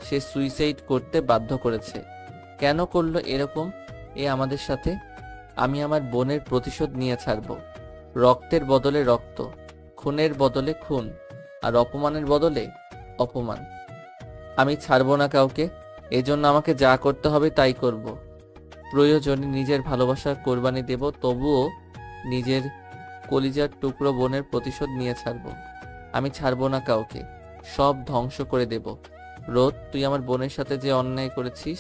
সে সুইসাইড করতে বাধ্য করেছে। কেন করলো এরকম আমাদের সাথে? আমি আমার বোনের প্রতিশোধ নিয়ে ছাড়ব। রক্তের বদলে রক্ত, খুনের বদলে খুন, আর অপমানের বদলে অপমান। আমি ছাড়বো না কাউকে। এজন্য আমাকে যা করতে হবে তাই করব। প্রয়োজনে নিজের ভালোবাসার কোরবানি দেব, তবুও নিজের কলিজার টুকরো বোনের প্রতিশোধ নিয়ে ছাড়ব। আমি ছাড়বো না কাউকে, সব ধ্বংস করে দেব। রোদ, তুই আমার বোনের সাথে যে অন্যায় করেছিস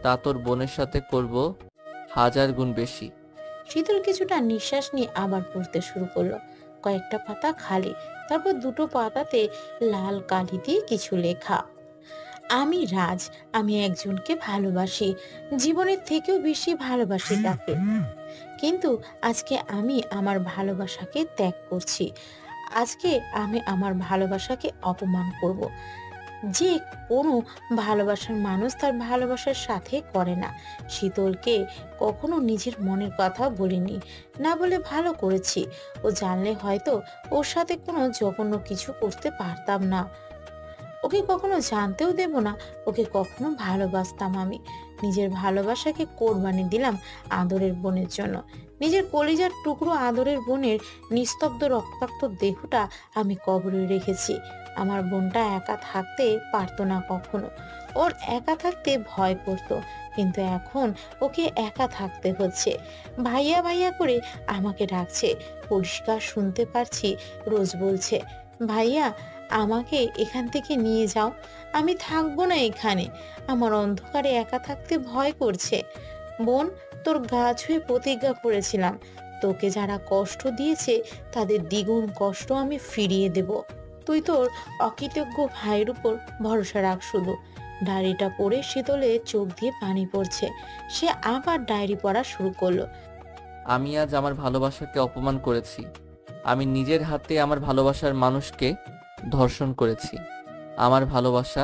তা তোর বোনের সাথে করব 1000 গুণ বেশি। শীতল কিছুটা নিঃশ্বাস নিয়ে আবার পড়তে শুরু করলো। কয়েকটা পাতা খালি, তারপর দুটো পাতাতে লাল কালি দিয়ে কিছু লেখা। আমি রাজ, আমি একজনকে ভালোবাসি, জীবনের থেকেও বেশি ভালোবাসি তাকে। কিন্তু আজকে আমি আমার ভালোবাসাকে ত্যাগ করছি। আজকে আমি আমার ভালোবাসাকে অপমান করব। যে কোনো ভালোবাসার মানুষ তার ভালোবাসার সাথে করে না। শীতলকে কখনো নিজের মনের কথা বলিনি, না বলে ভালো করেছি। ও জানলে হয়তো ওর সাথে কোনো জঘন্য কিছু করতে পারতাম না। ওকে কখনো জানতেও দেব না, ওকে কখনো ভালোবাসতাম আমি। নিজের ভালোবাসাকে কোরবানি দিলাম আদরের বোনের জন্য। নিজের কলিজার টুকরো আদরের বোনের নিস্তব্ধ রক্তাক্ত দেহটা আমি কবরে রেখেছি। আমার বোনটা একা থাকতে পারতো না কখনো, ওর একা থাকতে ভয় করতো, কিন্তু এখন ওকে একা থাকতে হচ্ছে। ভাইয়া ভাইয়া করে আমাকে ডাকছে, পরিষ্কার শুনতে পারছি রোজ বলছে, ভাইয়া আমাকে এখান থেকে নিয়ে যাও, আমি থাকবো না এখানে, আমার অন্ধকারে একা থাকতে ভয় করছে। বোন, তোর গা ছুঁয়ে প্রতিজ্ঞা করেছিলাম, তোকে যারা কষ্ট দিয়েছে তাদের দ্বিগুণ কষ্ট আমি ফিরিয়ে দেব। তুই তোর অকৃতজ্ঞ ভাইয়ের উপর ভরসা রাখ শুধু। ডায়েরিটা পড়ে শীতলে চোখ দিয়ে পানি পড়ছে। সে আবার ডায়েরি পড়া শুরু করলো। আমি আজ আমার ভালোবাসাকে অপমান করেছি। আমি নিজের হাতে আমার ভালোবাসার মানুষকে ধর্ষণ করেছি। আমার ভালোবাসা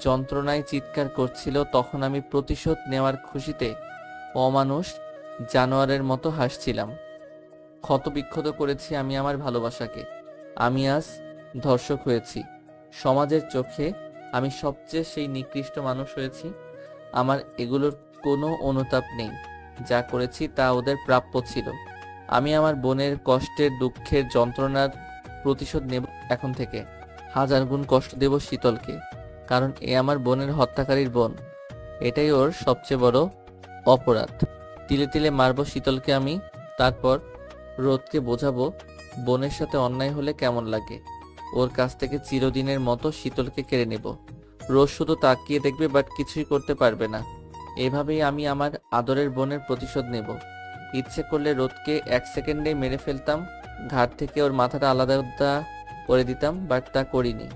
যন্ত্রণায় চিৎকার করছিল, তখন আমি প্রতিশোধ নেওয়ার খুশিতে অমানুষ জানোয়ারের মতো হাসছিলাম। ক্ষতবিক্ষত করেছি আমি আমার ভালোবাসাকে। আমি আজ ধর্ষক হয়েছি। সমাজের চোখে আমি সবচেয়ে সেই নিকৃষ্ট মানুষ হয়েছি। আমার এগুলোর কোনো অনুতাপ নেই। যা করেছি তা ওদের প্রাপ্য ছিল। আমি আমার বোনের কষ্টের, দুঃখের, যন্ত্রণার প্রতিশোধ নেব। এখন থেকে 1000 গুণ কষ্ট দেব শীতলকে, কারণ এ আমার বোনের হত্যাকারীর বোন। এটাই ওর সবচেয়ে বড় অপরাধ। তিলে তিলে মারবো শীতলকে আমি। তারপর রোদকে বোঝাবো বোনের সাথে অন্যায় হলে কেমন লাগে। ওর কাছ থেকে চিরদিনের মতো শীতলকে কেড়ে নেব। রোজ শুধু তাকিয়ে দেখবে, বাট কিছুই করতে পারবে না। এভাবেই আমি আমার আদরের বোনের প্রতিশোধ নেব। ইচ্ছে করলে রোদকে 1 সেকেন্ডেই মেরে ফেলতাম, ঘাট থেকে ওর মাথাটা আলাদা করে দিতাম, বাট তা করিনি।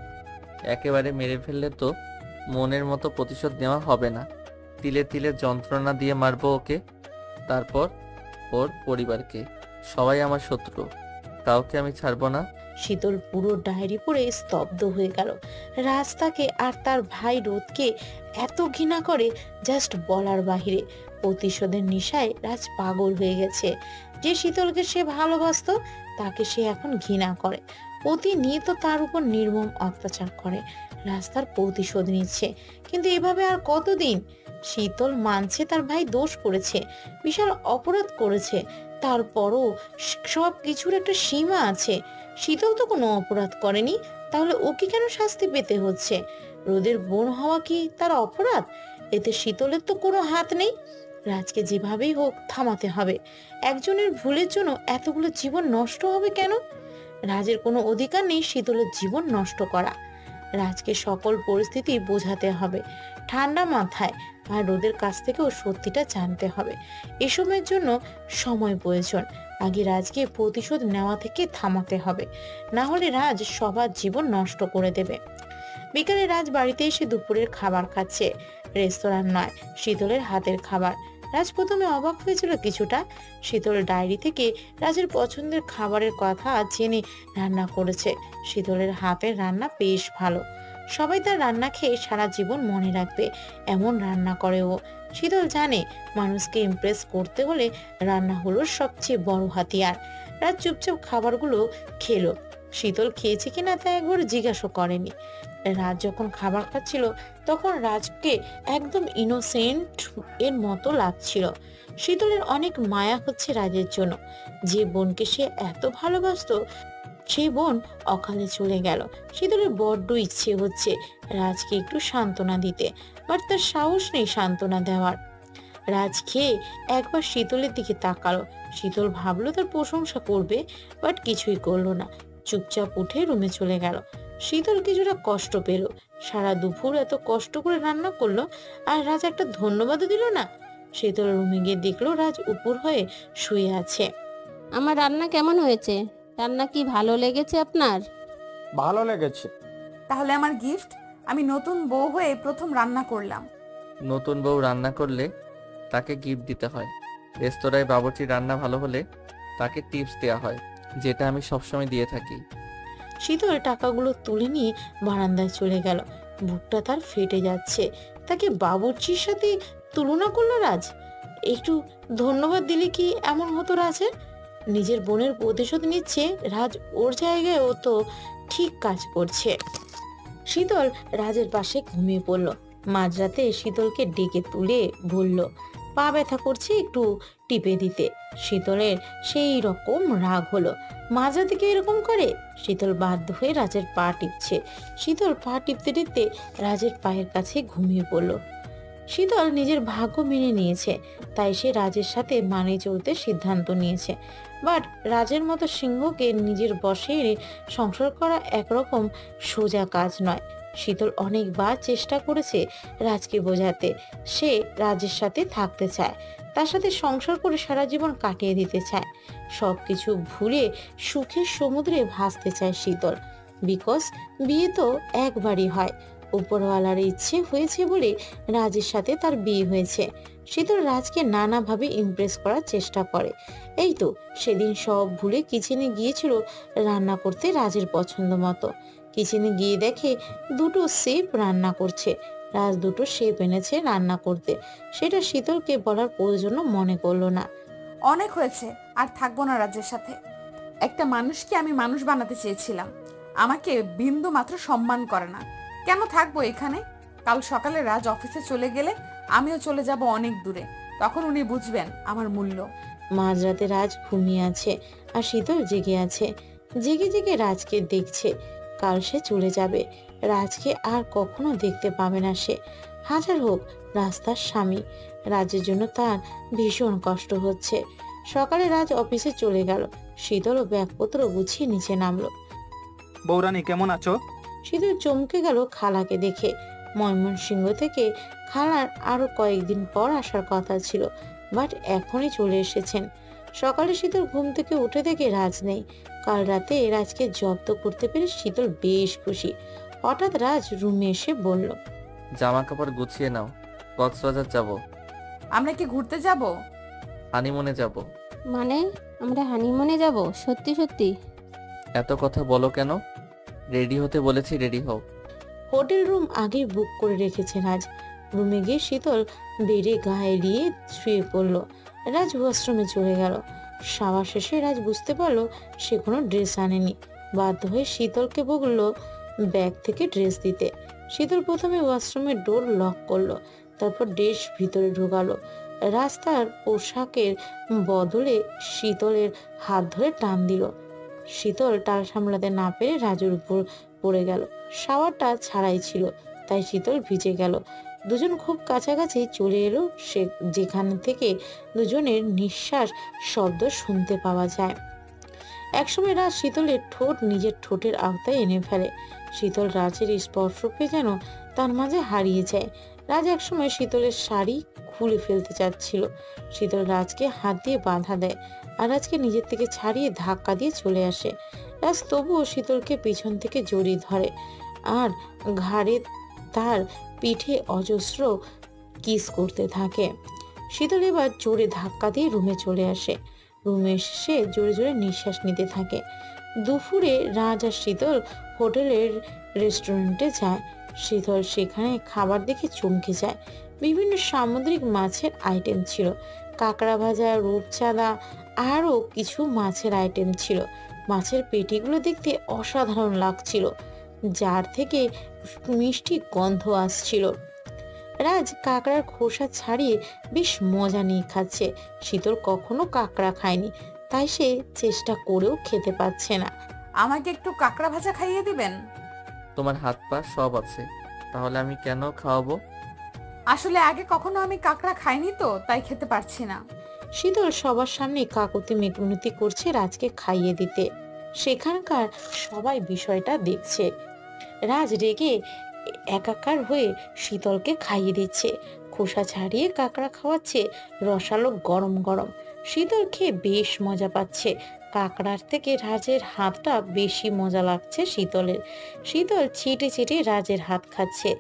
একেবারে মেরে ফেললে তো মনের মতো প্রতিশোধ নেওয়া হবে না। তিলে তিলে যন্ত্রণা দিয়ে মারবো ওকে, তারপর ওর পরিবারকে। সবাই আমার শত্রু, কাউকে আমি ছাড়বো না। শীতল পুরো ডায়েরি পড়ে স্তব্ধ হয়ে গেল। রাজ তাকে আর তার ভাই রোদকে এত ঘৃণা করে জাস্ট বলার বাহিরে। প্রতিশোধের নেশায় রাজ পাগল হয়ে গেছে। যে শীতলকে সে ভালোবাসতো তাকে সে এখন ঘৃণা করে, প্রতিনিয়ত তার উপর নির্মম অত্যাচার করে। রাজ তার প্রতিশোধ নিচ্ছে, কিন্তু এভাবে আর কতদিন? শীতল মানছে তার ভাই দোষ করেছে, বিশাল অপরাধ করেছে, তারপরও সব কিছুর একটা সীমা আছে। শীতল তো কোনো অপরাধ করেনি, তাহলে ওকে কেন শাস্তি পেতে হচ্ছে? রোদের বোন হওয়া কি তার অপরাধ? এতে শীতলের তো কোনো হাত নেই। রাজকে যেভাবেই হোক থামাতে হবে। একজনের ভুলের জন্য এতগুলো জীবন নষ্ট হবে কেন? রাজের কোনো অধিকার নেই শীতলের জীবন নষ্ট করা। রাজকে সকল পরিস্থিতি বোঝাতে হবে ঠান্ডা মাথায়, আর রোদের কাছ থেকেও সত্যিটা জানতে হবে। এসবের জন্য সময় প্রয়োজন। আগে রাজকে প্রতিশোধ নেওয়া থেকে থামাতে হবে, না হলে রাজ সবার জীবন নষ্ট করে দেবে। বিকালে রাজ বাড়িতে এসে দুপুরের খাবার খাচ্ছে। রেস্তোরাঁ নয়, শীতলের হাতের খাবার। রাজ প্রথমে অবাক হয়েছিল কিছুটা। শীতল ডায়েরি থেকে রাজের পছন্দের খাবারের কথা জেনে রান্না করেছে। শীতলের হাতের রান্না বেশ ভালো, সবাই তার রান্না খেয়ে সারা জীবন মনে রাখবে এমন রান্না করে ও। শীতল জানে মানুষকে ইমপ্রেস করতে হলে রান্না হলো সবচেয়ে বড় হাতিয়ার। রাজ চুপচাপ খাবারগুলো খেলো। শীতল খেয়েছে কিনা তা একবার জিজ্ঞাসা করেনি। রাজ যখন খাবার খাচ্ছিল তখন রাজকে একদম ইনোসেন্ট এর মতো লাগছিল। শীতলের অনেক মায়া হচ্ছে রাজের জন্য। যে বোনকে সে এত ভালোবাসতো সেই বোন অকালে চলে গেল। শীতলের বড্ড ইচ্ছে হচ্ছে রাজকে একটু সান্ত্বনা দিতে, বাট তার সাহস নেই সান্ত্বনা দেওয়ার। রাজ খেয়ে একবার শীতলের দিকে তাকালো। শীতল ভাবলো তার প্রশংসা করবে, বাট কিছুই করলো না, চুপচাপ উঠে রুমে চলে গেল। শীতল কিছুটা কষ্ট পেল, সারা দুপুর এত কষ্ট করে রান্না করলো আর রাজ একটা ধন্যবাদও দিল না। শীতল রুমে গিয়ে দেখলো রাজ উপর হয়ে শুয়ে আছে। আমার রান্না কেমন হয়েছে? রান্না কি ভালো লেগেছে আপনার? ভালো লেগেছে। তাহলে আমার গিফট, আমি নতুন বউ হয়ে প্রথম রান্না করলাম। নতুন বউ রান্না করলে তাকে গিফট দিতে হয়। রেস্তোরাঁয় বাবুর্চির রান্না ভালো হলে তাকে টিপস দেওয়া হয়, যেটা আমি সবসময় দিয়ে থাকি। শীতল টাকাগুলো তুলে নিয়ে বারান্দায় চলে গেল। বুকটা তার ফেটে যাচ্ছে। তাকে বাবুর্চির সাথে তুলনা করলো রাজ। একটু ধন্যবাদ দিলে কি এমন হতো রাজের? নিজের বোনের প্রতিশোধ নিচ্ছে রাজ, ওর জায়গায় ও তো ঠিক কাজ করছে। শীতল রাজের পাশে ঘুমিয়ে পড়ল। মাঝরাতে শীতলকে ডেকে তুলে বলল পা ব্যথা করছে, একটু টিপে দিতে। শীতলের সেই রকম রাগ হলো। মাঝরাতে কে এরকম করে? শীতল বাধ্য হয়ে রাজের পা টিপছে। শীতল পা টিপতে টিপতে রাজের পায়ের কাছে ঘুমিয়ে পড়ল। শীতল নিজের ভাগ্য মেনে নিয়েছে, তাই সে রাজের সাথে মানিয়ে চলতে সিদ্ধান্ত নিয়েছে। বাট রাজের মতো সিংহকে নিজের বশে এনে সংসার করা একরকম সোজা কাজ নয়। শীতল অনেকবার চেষ্টা করেছে রাজকে বোঝাতে সে রাজের সাথে থাকতে চায়, তার সাথে সংসার করে সারা জীবন কাটিয়ে দিতে চায়, সবকিছু ভুলে সুখের সমুদ্রে ভাসতে চায় শীতল। বিকজ বিয়ে তো একবারই হয়, উপরওয়ালার ইচ্ছে হয়েছে বলে রাজের সাথে তার বিয়ে হয়েছে। শীতল রাজকে নানাভাবে ইমপ্রেস করার চেষ্টা করে। এই তো সেদিন সব ভুলে কিচেনে গিয়েছিল রান্না করতে রাজের পছন্দ মতো। কিচেনে গিয়ে দেখে দুটো শেফ রান্না করছে। রাজ দুটো শেফ এনেছে রান্না করতে, সেটা শীতলকে বলার প্রয়োজন মনে করলো না। অনেক হয়েছে, আর থাকবো না রাজের সাথে। একটা মানুষকে আমি মানুষ বানাতে চেয়েছিলাম, আমাকে বিন্দু মাত্র সম্মান করে না। কেন থাকবো এখানে? কাল সকালে রাজ অফিসে চলে গেলে আমিও চলে যাব অনেক দূরে, তখন উনি বুঝবেন আমার মূল্য। মাঝরাতে রাজ ঘুমিয়ে আছে আর শীতল জেগে আছে। জেগে জেগে রাজকে দেখছে। কাল সে চলে যাবে, রাজকে আর কখনো দেখতে পাবে না সে। হাজার হোক রাস্তার স্বামী, রাজের জন্য তার ভীষণ কষ্ট হচ্ছে। সকালে রাজ অফিসে চলে গেল। শীতল ও ব্যাগপত্র গুছিয়ে নিচে নামলো। বৌরানী কেমন আছো? শীতল চমকে গেল খালাকে দেখে। ময়মনসিংহ থেকে খালার আরো কয়েকদিন পর আসার কথা ছিল, বাট এখনই চলে এসেছেন। সকালে শীতল ঘুম থেকে উঠে দেখে রাজ নেই। কাল রাতে রাজকে জব্দ করতে পেরে শীতল বেশ খুশি। হঠাৎ রাজ রুমে এসে বলল, জামা কাপড় গুছিয়ে নাও, কক্সবাজার যাব। আমরা কি ঘুরতে যাব? হানিমুনে যাব। মানে আমরা হানিমুনে যাব? সত্যি সত্যি? এত কথা বলো কেন? রেডি হতে বলেছি, রেডি হও। হোটেল রুম আগে বুক করে রেখেছে রাজ। রুমে গিয়ে শীতল বেডে গায়ে দিয়ে শুয়ে পড়লো। রাজ ওয়াশরুমে চলে গেল। শাওয়ার শেষে রাজ বুঝতে পারলো সে কোনো ড্রেস আনেনি। বাধ্য হয়ে শীতলকে বলল ব্যাগ থেকে ড্রেস দিতে। শীতল প্রথমে ওয়াশরুমের ডোর লক করলো, তারপর ড্রেস ভিতরে ঢোকালো। রাজ তার পোশাকের বদলে শীতলের হাত ধরে টান দিল। শীতল টাল সামলাতে না পেরে রাজের উপর পড়ে গেল। শাওয়ারটা ছাড়াই ছিল, তাই শীতল ভিজে গেল। দুজন খুব কাছাকাছি চলে এলো, সে যেখান থেকে দুজনের নিঃশ্বাস শব্দ শুনতে পাওয়া যায়। একসময় রাজ শীতলের ঠোঁট নিজের ঠোঁটের আওতায় এনে ফেলে। শীতল রাজের স্পর্শ পেয়ে যেন তার মাঝে হারিয়ে যায়। রাজ একসময় শীতলের শাড়ি খুলে ফেলতে চাচ্ছিল। শীতল রাজকে হাত দিয়ে বাধা দেয় আর রাজকে নিজের থেকে ছাড়িয়ে ধাক্কা দিয়ে চলে আসে। রাজ তবুও শীতলকে পিছন থেকে জড়িয়ে ধরে আর ঘাড়ে তার পিঠে অজস্র কিস করতে থাকে। শীতল এবার জোরে ধাক্কা দিয়ে রুমে চলে আসে। রুমে এসে জোরে জোরে নিঃশ্বাস নিতে থাকে। দুপুরে রাজ আর শীতল হোটেলের রেস্টুরেন্টে যায়। শীতল সেখানে খাবার দেখে চমকে যায়। বিভিন্ন সামুদ্রিক মাছের আইটেম ছিল, কাঁকড়া ভাজা, রূপচাঁদা, আরও কিছু মাছের আইটেম ছিল। মাছের পেটিগুলো দেখতে অসাধারণ লাগছিল, যার থেকে মিষ্টি গন্ধ আসছিল। রাজ কাঁকড়ার খোসা ছাড়িয়ে বেশ মজা নিয়ে খাচ্ছে। শীতল কখনো কাঁকড়া খায়নি, তাই সে চেষ্টা করেও খেতে পারছে না। আমাকে একটু কাঁকড়া ভাজা খাইয়ে দিবেন? তোমার হাত পা সব আছে, তাহলে আমি কেন খাওয়াবো? আসলে আগে কখনো আমি কাঁকড়া খাইনি তো, তাই খেতে পারছি না। শীতল সবার সামনে কাকুতি মিনতি করছে রাজকে খাইয়ে দিতে। সেখানকার সবাই বিষয়টা দেখছে। রাজ রেগে একাকার হয়ে শীতলকে খাইয়ে দিচ্ছে, খোসা ছাড়িয়ে কাঁকড়া খাওয়াচ্ছে, রসালো গরম গরম। শীতল খেয়ে বেশ মজা পাচ্ছে। কাঁকড়ার থেকে রাজের হাতটা বেশি মজা লাগছে শীতলের। শীতল ছিটে ছিটে রাজের হাত খাচ্ছে,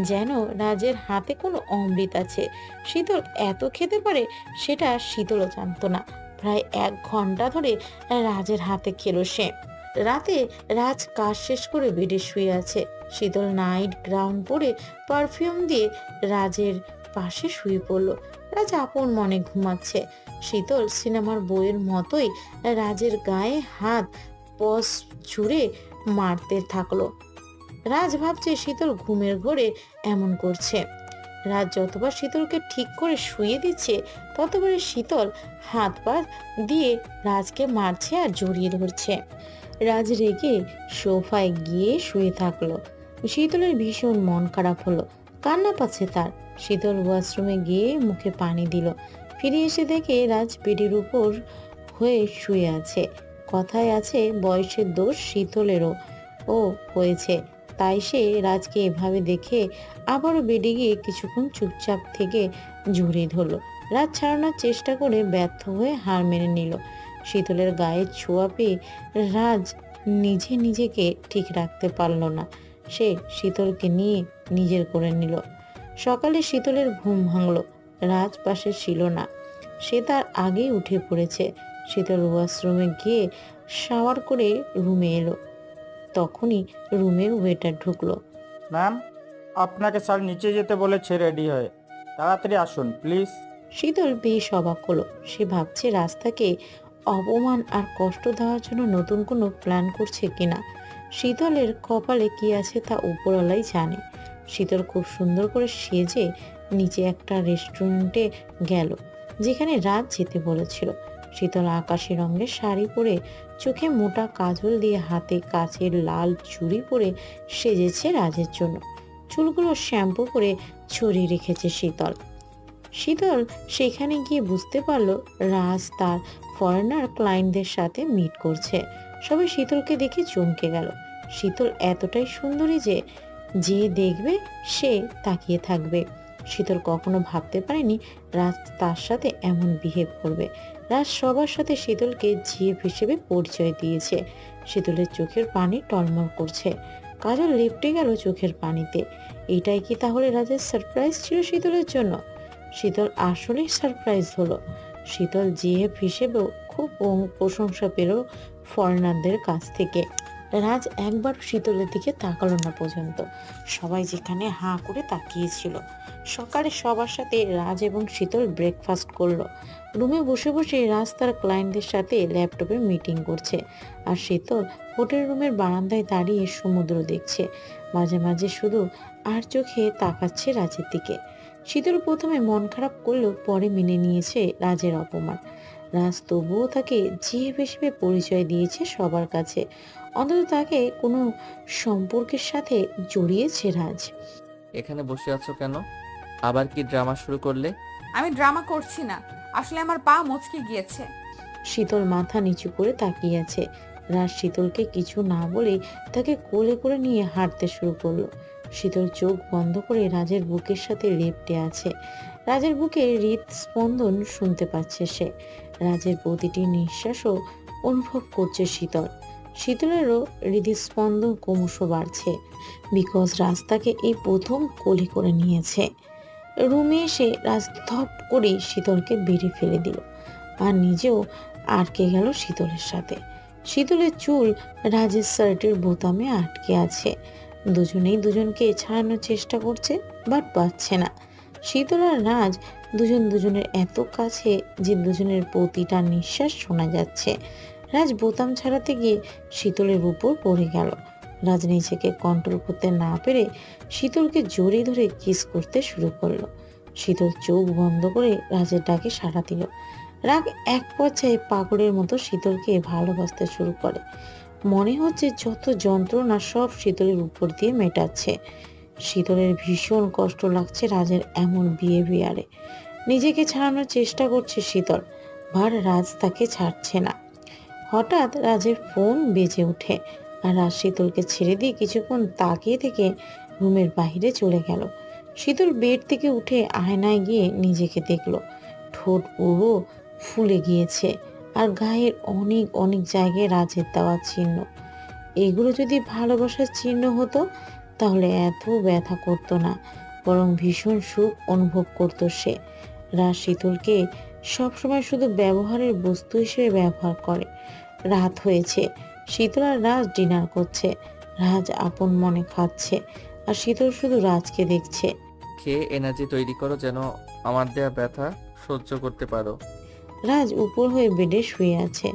যেন রাজের হাতে কোনো অমৃত আছে। শীতল এত খেতে পারে সেটা শীতলও জানতো না। প্রায় 1 ঘন্টা ধরে রাজের হাতে খেলো সে। রাতে রাজ কাজ শেষ করে বেডে শুয়ে আছে। শীতল নাইট গ্রাউন্ড পরে পারফিউম দিয়ে রাজের পাশে শুয়ে পড়ল। রাজ আপন মনে ঘুমাচ্ছে। শীতল সিনেমার বইয়ের মতোই রাজের গায়ে হাত পস ছুঁড়ে মারতে থাকলো। রাজ ভাবছে শীতল ঘুমের ঘোরে এমন করছে। রাজ যতবার শীতলকে ঠিক করে শুয়ে দিচ্ছে, ততবারই শীতল হাত পা দিয়ে রাজকে মারছে আর জড়িয়ে ধরছে। রাজ রেগে সোফায় গিয়ে শুয়ে থাকলো। শীতলের ভীষণ মন খারাপ হলো, কান্না পাচ্ছে তার। শীতল ওয়াশরুমে গিয়ে মুখে পানি দিল। ফিরে এসে দেখে রাজ বেডের উপর হয়ে শুয়ে আছে। কথায় আছে, বয়সের দোষ শীতলেরও হয়েছে। তাই সে রাজকে এভাবে দেখে আবারও বেডে গিয়ে কিছুক্ষণ চুপচাপ থেকে জড়িয়ে ধরলো। রাজ ছাড়ানোর চেষ্টা করে ব্যর্থ হয়ে হার মেনে নিল। শীতলের গায়ে ছোঁয়া পেয়ে রাজ নিজেকে ঠিক রাখতে পারল না। সে শীতলকে নিয়ে নিজের করে নিল। সকালে শীতলের ঘুম ভাঙল। রাজ পাশে ছিল না, সে তার আগেই উঠে পড়েছে। শীতল ওয়াশরুমে গিয়ে শাওয়ার করে রুমে এলো। তখনই রুমে ওয়েটার ঢুকলো। ম্যাম, আপনাকে স্যার নিচে যেতে বলেছে রেডি হয়ে, তাড়াতাড়ি আসুন প্লিজ। শীতল বেশ অবাক হলো। সে ভাবছে রাস্তাকে অপমান আর কষ্ট দেওয়ার জন্য নতুন কোনো প্ল্যান করছে কিনা। শীতলের কপালে কি আছে তা উপরওয়ালাই জানে। শীতল খুব সুন্দর করে সেজে নিচে একটা রেস্টুরেন্টে গেল, যেখানে রাত যেতে বলেছিল। শীতল আকাশি রঙের শাড়ি পরে, চোখে মোটা কাজল দিয়ে, হাতে কাচের লাল চুড়ি পরে সেজেছে রাজের জন্য। চুলগুলো শ্যাম্পু করে ছড়িয়ে রেখেছে শীতল। শীতল সেখানে গিয়ে বুঝতে পারলো রাজ তার ফরেনার ক্লায়েন্টদের সাথে মিট করছে। সবাই শীতলকে দেখে চমকে গেল। শীতল এতটাই সুন্দরী যে যে দেখবে সে তাকিয়ে থাকবে। শীতল কখনো ভাবতে পারেনি রাজ তার সাথে এমন বিহেভ করবে। রাজ সবার সাথে শীতলকে জিএফ হিসেবে পরিচয় দিয়েছে। শীতলের চোখের পানি টলমল করছে, কাজল লেপটে গেল চোখের পানিতে। এটাই কি তাহলে রাজের সারপ্রাইজ ছিল শীতলের জন্য? শীতল আসলেই সারপ্রাইজ হলো। শীতল জিএফ হিসেবেও খুব প্রশংসা পেল ফরেনারদের কাছ থেকে। রাজ একবার শীতলের দিকে তাকালো না পর্যন্ত। সবাই যেখানে হাঁ করে তাকিয়েছিল। সকালে সবার সাথে রাজ এবং শীতল ব্রেকফাস্ট করলো। রুমে বসে বসে রাজ তার ক্লায়েন্টদের সাথে ল্যাপটপে মিটিং করছে, আর শীতল হোটেল রুমের বারান্দায় দাঁড়িয়ে সমুদ্র দেখছে। মাঝে মাঝে শুধু আর চোখে তাকাচ্ছে রাজের দিকে। শীতল প্রথমে মন খারাপ করলেও পরে মেনে নিয়েছে রাজের অপমান। রাজ তবুও তাকে জিএফ হিসেবে পরিচয় দিয়েছে সবার কাছে। অন্তত তাকে কোনো সম্পর্কের সাথে জড়িয়েছে রাজ। এখানে বসে আছো কেন? আবার কি ড্রামা শুরু করলে? আমি ড্রামা করছি না, আসলে আমার পা মচকে গিয়েছে। শীতল মাথা নিচু করে তাকিয়ে আছে। রাজ শীতলকে কিছু না বলে তাকে কোলে করে নিয়ে হাঁটতে শুরু করলো। শীতল চোখ বন্ধ করে রাজের বুকের সাথে লেপ্টে আছে। রাজের বুকে হৃদস্পন্দন শুনতে পাচ্ছে সে। রাজের প্রতিটি নিঃশ্বাসও অনুভব করছে শীতল। শীতলেরও হৃদস্পন্দন ক্রমশ বাড়ছে, বিকজ রাজ তাকে এই প্রথম কোলে করে নিয়েছে। রুমে এসে রাজ ধপ করে শীতলকে বেড়ে ফেলে দিল আর নিজেও আটকে গেল শীতলের সাথে। শীতলের চুল রাজের শার্টের বোতামে আটকে আছে। দুজনেই দুজনকে ছাড়ানোর চেষ্টা করছে, বাট পাচ্ছে না। শীতল আর রাজ দুজনের এত কাছে যে দুজনের প্রতিটা নিঃশ্বাস শোনা যাচ্ছে। রাজ বোতাম ছাড়াতে গিয়ে শীতলের উপর পড়ে গেল। রাজ নিজেকে কন্ট্রোল করতে না পেরে শীতলকে জড়িয়ে ধরে কিস করতে শুরু করলো। শীতল চোখ বন্ধ করে রাজের ডাকে সাড়া দিল। রাগ এক পর্যায়ে পাগলের মতো শীতলকে ভালোবাসতে শুরু করে। মনে হচ্ছে যত যন্ত্রণা সব শীতলের উপর দিয়ে মেটাচ্ছে। শীতলের ভীষণ কষ্ট লাগছে রাজের এমন বিহেভিয়ারে। নিজেকে ছাড়ানোর চেষ্টা করছে শীতল, ভার রাজ তাকে ছাড়ছে না। হঠাৎ রাজের ফোন বেজে ওঠে আর রাজ শীতলকে ছেড়ে দিয়ে কিছুক্ষণ তাকিয়ে থেকে রুমের বাইরে চলে গেল। শীতল বেড থেকে উঠে আয়নায় গিয়ে নিজেকে দেখলো। ঠোঁট পুরো ফুলে গিয়েছে আর গায়ের অনেক জায়গায় রাজের দেওয়া চিহ্ন। এগুলো যদি ভালোবাসার চিহ্ন হতো তাহলে এত ব্যথা করতো না, বরং ভীষণ সুখ অনুভব করতো সে। রাজ শীতলকে সবসময় শুধু ব্যবহারের বস্তু হিসেবে ব্যবহার করে। রাত হয়েছে, শীতল আর রাজ ডিনার করছে। রাজ আপন মনে খাচ্ছে আর শীতল শুধু রাজকে দেখছে। খেয়ে এনার্জি তৈরি করো যেন আমার দেয়া ব্যথা সহ্য করতে পারো। রাজ উপর হয়ে বেডে শুয়ে আছে।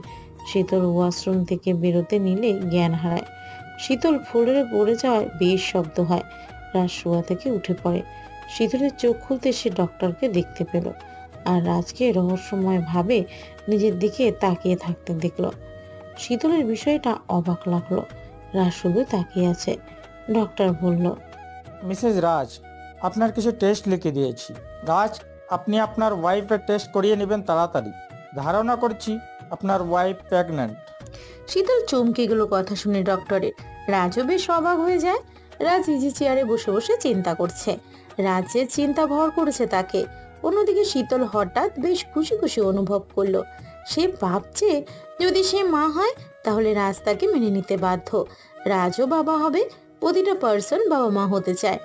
শীতল ওয়াশরুম থেকে বেরোতে নিলে জ্ঞান হারায়। শীতল ফ্লোরে পড়ে যাওয়ায় বেশ শব্দ হয়। রাজ শোয়া থেকে উঠে পড়ে। শীতলের চোখ খুলতে সে ডক্টরকে দেখতে পেল আর রাজকে রহস্যময় ভাবে নিজের দিকে তাকিয়ে থাকতে দেখল। শীতলের বিষয়টা অবাক লাগলো। রাজ শুধু তাকিয়ে আছে। ডক্টর বলল, মিসেস রাজ, আপনার কিছু টেস্ট লিখে দিয়েছি। রাজ, আপনি আপনার ওয়াইফের টেস্ট করিয়ে নেবেন তাড়াতাড়ি। ধারণা করছি আপনার ওয়াইফ প্রেগন্যান্ট। শীতল চমকে গেল কথা শুনে ডক্টরের। রাজও বেশ অবাক হয়ে যায়। রাজ ইজি চেয়ারে বসে বসে চিন্তা করছে। রাজের চিন্তা ভর করেছে তাকে। অন্যদিকে শীতল হঠাৎ বেশ খুশি খুশি অনুভব করলো। সে ভাবছে যদি সে মা হয় তাহলে রাজ তাকে মেনে নিতে বাধ্য। রাজও বাবা হবে। প্রতিটা পার্সন বাবা মা হতে চায়।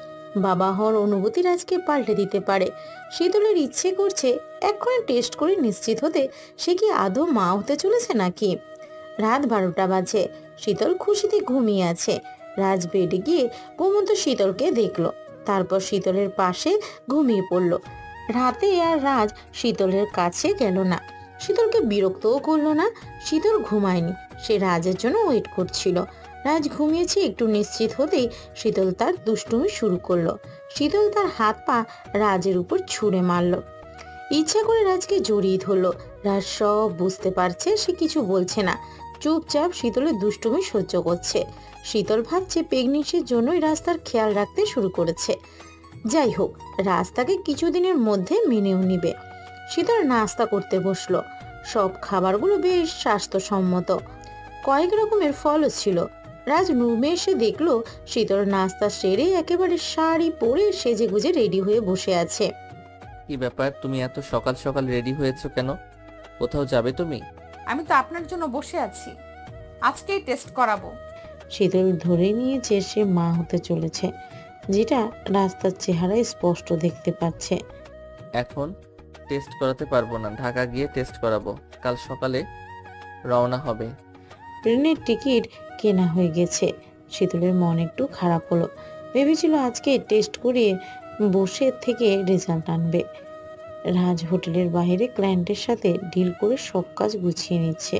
বাবা হওয়ার অনুভূতি রাজকে পাল্টে দিতে পারে। শীতলের ইচ্ছে করছে এক্ষুনি টেস্ট করে নিশ্চিত হতে সে কি আদৌ মা হতে চলেছে নাকি। রাত 12টা বাজে। শীতল খুশিতে ঘুমিয়ে আছে। রাজ বেডে গিয়ে ঘুমন্ত শীতলকে দেখলো, তারপর শীতলের পাশে ঘুমিয়ে পড়লো। রাতে আর রাজ শীতলের কাছে গেল না। শীতলকে বিরক্তও করলো না। শীতল ঘুমায়নি, সে রাজের জন্য ওয়েট করছিল। রাজ ঘুমিয়েছে একটু নিশ্চিত হতেই শীতল তার দুষ্টুমি শুরু করলো। শীতল তার হাত পা রাজের উপর ছুঁড়ে মারলো। ইচ্ছা করে রাজকে জড়িয়ে ধরলো। রাজ সব বুঝতে পারছে, সে কিছু বলছে না, চুপচাপ শীতলের দুষ্টুমি সহ্য করছে। শীতল ভাবছে প্রেগনেন্সির জন্যই রাজ তার খেয়াল রাখতে শুরু করেছে। যাই হোক, রাজ তাকে কিছুদিনের মধ্যে মেনেও নিবে। শীতল নাস্তা করতে বসলো। সব খাবারগুলো বেশ স্বাস্থ্যসম্মত। কয়েক রকমের ফলও ছিল। রাজ রুমে এসে দেখলো শীতল নাস্তা সেরে একেবারে শাড়ি পরে সেজে গুজে রেডি হয়ে বসে আছে। কি ব্যাপার, তুমি এত সকাল সকাল রেডি হয়েছো কেন? কোথাও যাবে তুমি? আমি তো আপনার জন্য বসে আছি, আজকেই টেস্ট করাবো। শীতল ধরে নিয়েছে সে মা হতে চলেছে, যেটা রাস্তার চেহারায় স্পষ্ট দেখতে পাচ্ছে। এখন টেস্ট করাতে পারবো না, ঢাকা গিয়ে টেস্ট করাবো। কাল সকালে রওনা হবে। ট্রেনের টিকিট কেনা হয়ে গেছে। শীতলের মন একটু খারাপ হলো। ভেবেছিল আজকে টেস্ট করিয়ে বসে থেকে রেজাল্ট আনবে। রাজ হোটেলের বাইরে ক্লায়েন্টের সাথে ডিল করে সব কাজ গুছিয়ে নিচ্ছে।